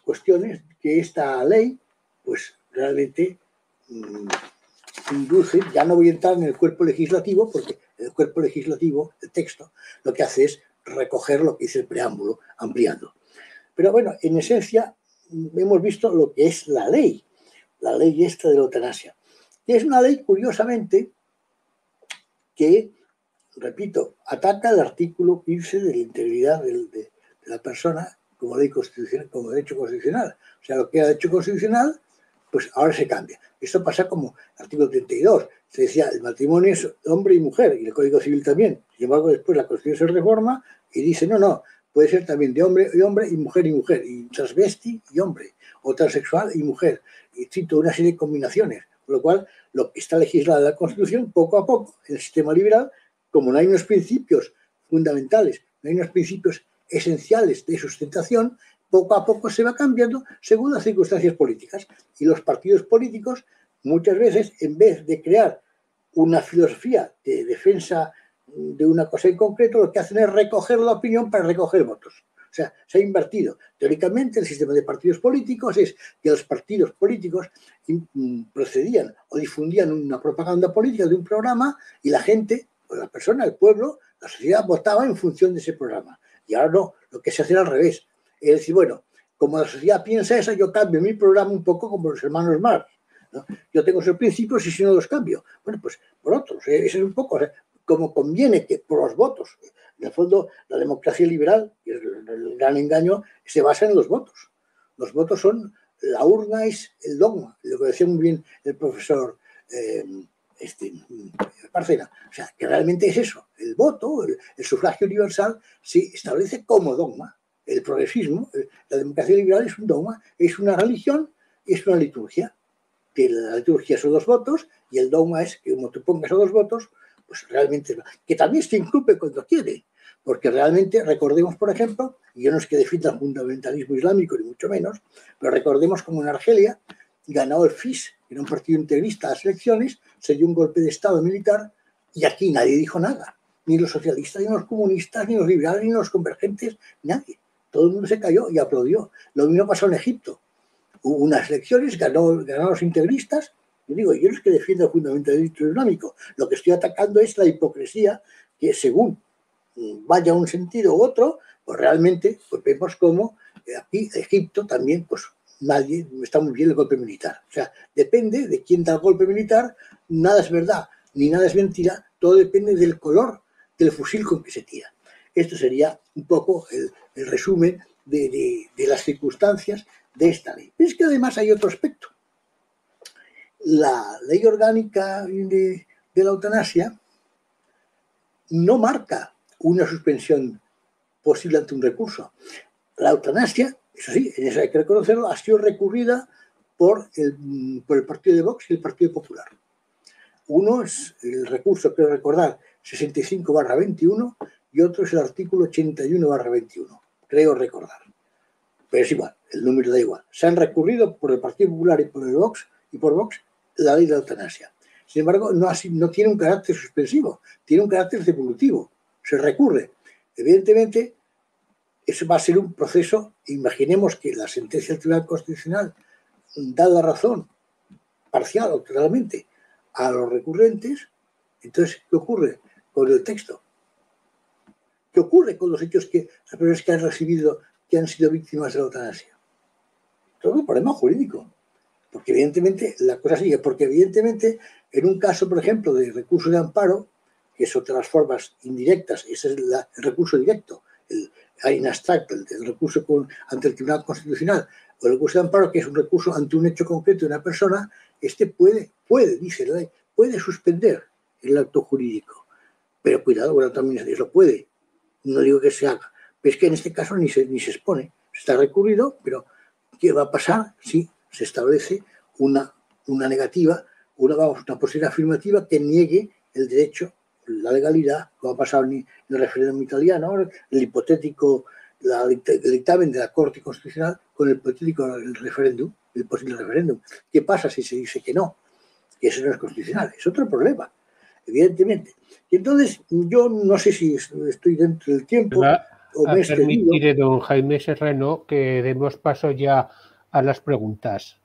cuestiones que esta ley, pues, realmente induce. Ya no voy a entrar en el cuerpo legislativo, porque el cuerpo legislativo, el texto, lo que hace es recoger lo que dice el preámbulo, ampliando. Pero bueno, en esencia, hemos visto lo que es la ley esta de la eutanasia, que es una ley, curiosamente, que, repito, ataca el artículo 15 de la integridad de la persona como ley constitucional, como derecho constitucional. O sea, lo que era derecho constitucional, pues ahora se cambia. Esto pasa como el artículo 32. Se decía, el matrimonio es hombre y mujer, y el Código Civil también. Sin embargo, después la Constitución se reforma y dice, no, puede ser también de hombre y mujer, y transvesti y hombre, o transexual y mujer, y cito una serie de combinaciones. Con lo cual, lo que está legislado en la Constitución, poco a poco, en el sistema liberal, como no hay unos principios fundamentales, no hay unos principios esenciales de sustentación, poco a poco se va cambiando según las circunstancias políticas. Y los partidos políticos, muchas veces, en vez de crear una filosofía de defensa de una cosa en concreto, lo que hacen es recoger la opinión para recoger votos. O sea, se ha invertido. Teóricamente, el sistema de partidos políticos es que los partidos políticos procedían o difundían una propaganda política de un programa y la gente, o la persona, el pueblo, la sociedad votaba en función de ese programa. Y ahora no, lo que se hace era al revés. Es decir, bueno, como la sociedad piensa eso, yo cambio mi programa un poco como los hermanos Marx, ¿no? Yo tengo esos principios y si no los cambio, bueno, pues por otros. Eso es un poco, como conviene que por los votos. En el fondo, la democracia liberal, y el gran engaño, se basa en los votos. Los votos son, la urna es el dogma, lo que decía muy bien el profesor Bárcena. O sea, que realmente es eso. El voto, el sufragio universal, se establece como dogma. El progresismo, la democracia liberal es un dogma, es una religión, es una liturgia. Que la liturgia son 2 votos y el dogma es que como tú pongas esos 2 votos, pues realmente, que también se incluye cuando quiere, porque realmente recordemos, por ejemplo, y yo no es que defienda el fundamentalismo islámico ni mucho menos, pero recordemos como en Argelia ganó el FIS, que era un partido integrista, a las elecciones, se dio un golpe de Estado militar y aquí nadie dijo nada, ni los socialistas, ni los comunistas, ni los liberales, ni los convergentes, nadie. Todo el mundo se cayó y aplaudió. Lo mismo pasó en Egipto. Hubo unas elecciones, ganaron los integristas. Yo digo, yo no es que defienda el fundamentalismo islámico, lo que estoy atacando es la hipocresía que según vaya un sentido u otro, pues realmente pues vemos como aquí Egipto también, pues nadie está muy bien el golpe militar. O sea, depende de quién da el golpe militar, nada es verdad, ni nada es mentira, todo depende del color del fusil con que se tira. Esto sería un poco el resumen de las circunstancias de esta ley. Pero es que además hay otro aspecto. La ley orgánica de la eutanasia no marca una suspensión posible ante un recurso. La eutanasia, eso sí, en eso hay que reconocerlo, ha sido recurrida por el partido de Vox y el Partido Popular. Uno es el recurso, quiero recordar, 65/21 y otro es el artículo 81/21, creo recordar. Pero es igual, el número da igual. Se han recurrido por el Partido Popular y por el Vox y por Vox la ley de la eutanasia. Sin embargo, no tiene un carácter suspensivo, tiene un carácter devolutivo. Se recurre. Evidentemente, eso va a ser un proceso. Imaginemos que la sentencia del Tribunal Constitucional da la razón, parcial o totalmente, a los recurrentes. Entonces, ¿qué ocurre con el texto? ¿Qué ocurre con los hechos que las personas que han recibido, que han sido víctimas de la eutanasia? Todo un problema jurídico. Porque evidentemente la cosa sigue. Porque evidentemente en un caso, por ejemplo, de recurso de amparo, que es otra de las formas indirectas, ese es el recurso directo, in abstracto, el recurso ante el Tribunal Constitucional, o el recurso de amparo, que es un recurso ante un hecho concreto de una persona, puede, dice la ley, puede suspender el acto jurídico. Pero cuidado, bueno, también eso puede. No digo que se haga. Pero es que en este caso ni se expone. Está recurrido, pero ¿qué va a pasar si se establece una negativa, una posibilidad afirmativa que niegue el derecho, la legalidad, como ha pasado en el referéndum italiano, el hipotético, el dictamen de la Corte Constitucional con el hipotético referéndum, el posible referéndum? ¿Qué pasa si se dice que no? Que eso no es constitucional. Es otro problema, evidentemente. Y entonces, yo no sé si estoy dentro del tiempo o me he excedido. Permitiré, don Jaime Serrano, que demos paso ya a las preguntas.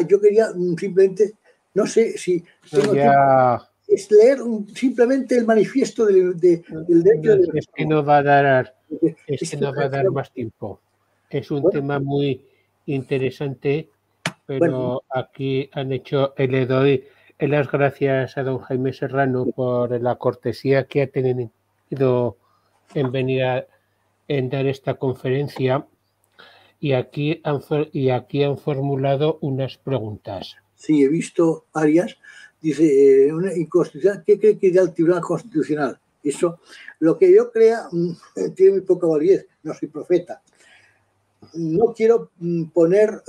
Yo quería simplemente, no sé si tengo ya... tiempo, es leer simplemente el manifiesto del derecho de... Es que no va a dar, más tiempo. Es un tema muy interesante, pero aquí han hecho, le doy las gracias a don Jaime Serrano por la cortesía que ha tenido en venir en dar esta conferencia, y aquí han formulado unas preguntas. Sí, he visto varias. Dice, una inconstitucional, ¿qué cree que dirá el Tribunal Constitucional? Eso, lo que yo crea, tiene muy poca validez. No soy profeta. No quiero poner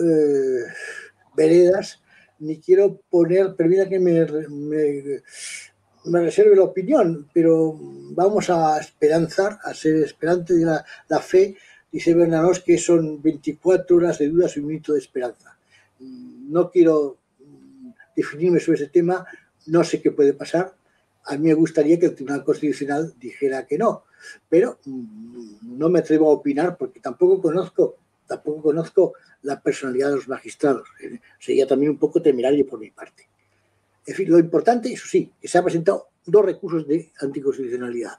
veredas, ni quiero poner, permita que me reserve la opinión, pero vamos a esperanzar, a ser esperantes de la fe. Dice Bernanos que son 24 horas de dudas y un minuto de esperanza. No quiero definirme sobre ese tema, no sé qué puede pasar. A mí me gustaría que el Tribunal Constitucional dijera que no, pero no me atrevo a opinar porque tampoco conozco la personalidad de los magistrados. Sería también un poco temerario por mi parte. En fin, lo importante, eso sí, que se han presentado 2 recursos de anticonstitucionalidad.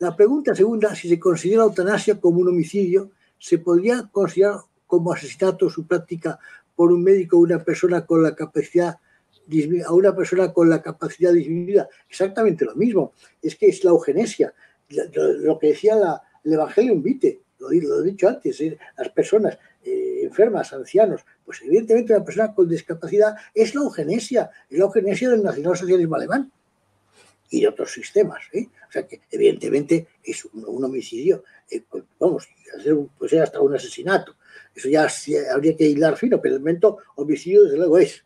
La pregunta segunda, si se considera la eutanasia como un homicidio, ¿se podría considerar como asesinato su práctica por un médico o una persona con la capacidad disminuida? Exactamente lo mismo. Es que es la eugenesia. Lo que decía el Evangelium Vitae, lo he dicho antes, las personas enfermas, ancianos, pues evidentemente una persona con discapacidad es la eugenesia del nacionalsocialismo alemán y de otros sistemas. O sea que evidentemente es un homicidio, vamos, puede ser hasta un asesinato. Eso ya habría que hilar fino, pero el momento homicidio desde luego es.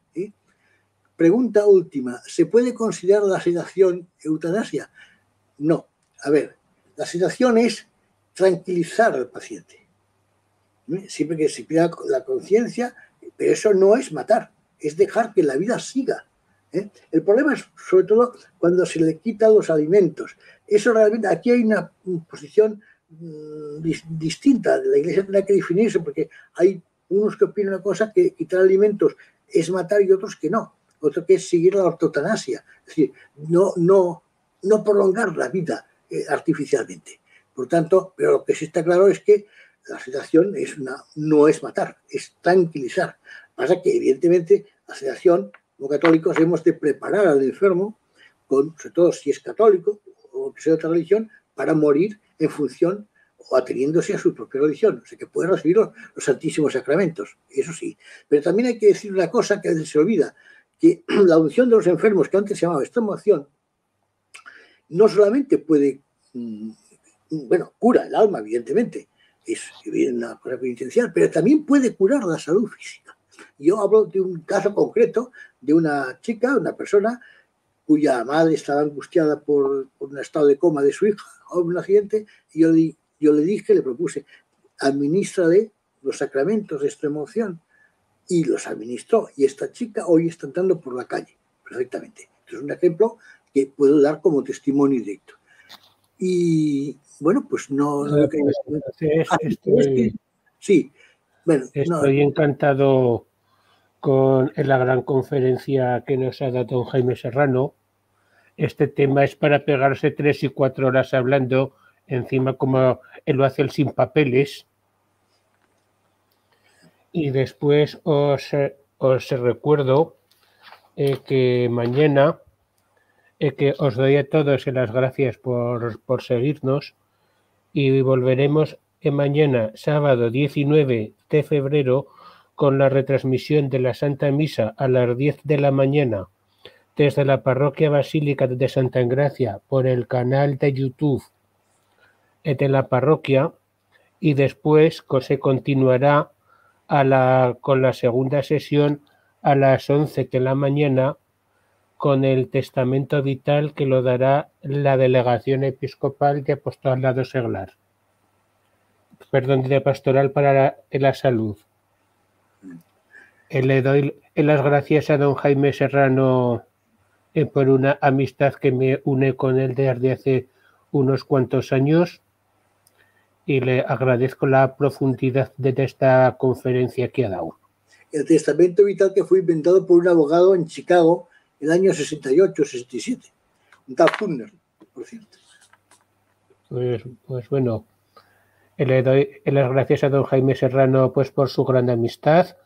Pregunta última, ¿se puede considerar la sedación eutanasia? No. A ver, la sedación es tranquilizar al paciente. Siempre que se pierda la conciencia, pero eso no es matar, es dejar que la vida siga. El problema es sobre todo cuando se le quitan los alimentos. Eso realmente, aquí hay una posición distinta. La Iglesia tendrá que definirse porque hay unos que opinan una cosa, que quitar alimentos es matar, y otros que no. Otro que es seguir la ortotanasia. Es decir, no prolongar la vida artificialmente. Por tanto, pero lo que sí está claro es que la sedación no es matar, es tranquilizar. Pasa que, evidentemente, la sedación, como católicos, hemos de preparar al enfermo, sobre todo si es católico o que sea de otra religión, para morir en función o ateniéndose a su propia religión. O sea, que puede recibir los santísimos sacramentos, eso sí. Pero también hay que decir una cosa que a veces se olvida, que la unción de los enfermos, que antes se llamaba extremaunción, no solamente puede, cura el alma, evidentemente, es una cosa penitencial, pero también puede curar la salud física. Yo hablo de un caso concreto de una chica, una persona cuya madre estaba angustiada por un estado de coma de su hija o un accidente, y yo le dije, le propuse, administrale los sacramentos de extrema unción, y los administró, y esta chica hoy está andando por la calle perfectamente. Es un ejemplo que puedo dar como testimonio directo. Y bueno, pues no... Sí, bueno, estoy encantado con la gran conferencia que nos ha dado don Jaime Serrano. Este tema es para pegarse 3 y 4 horas hablando, encima como él lo hace el sin papeles. Y después os recuerdo que mañana, que os doy a todos las gracias por seguirnos, y volveremos mañana, sábado 19 de febrero, con la retransmisión de la Santa Misa a las 10 de la mañana desde la Parroquia Basílica de Santa Engracia por el canal de YouTube de la parroquia, y después se continuará con la segunda sesión a las 11 de la mañana con el testamento vital que lo dará la Delegación Episcopal de Apostolado Seglar. Perdón, de Pastoral para la Salud. Le doy las gracias a don Jaime Serrano por una amistad que me une con él desde hace unos cuantos años, y le agradezco la profundidad de esta conferencia que ha dado. El testamento vital que fue inventado por un abogado en Chicago en el año 68-67, un tal Putner, por cierto. Pues bueno, le doy las gracias a don Jaime Serrano pues por su gran amistad,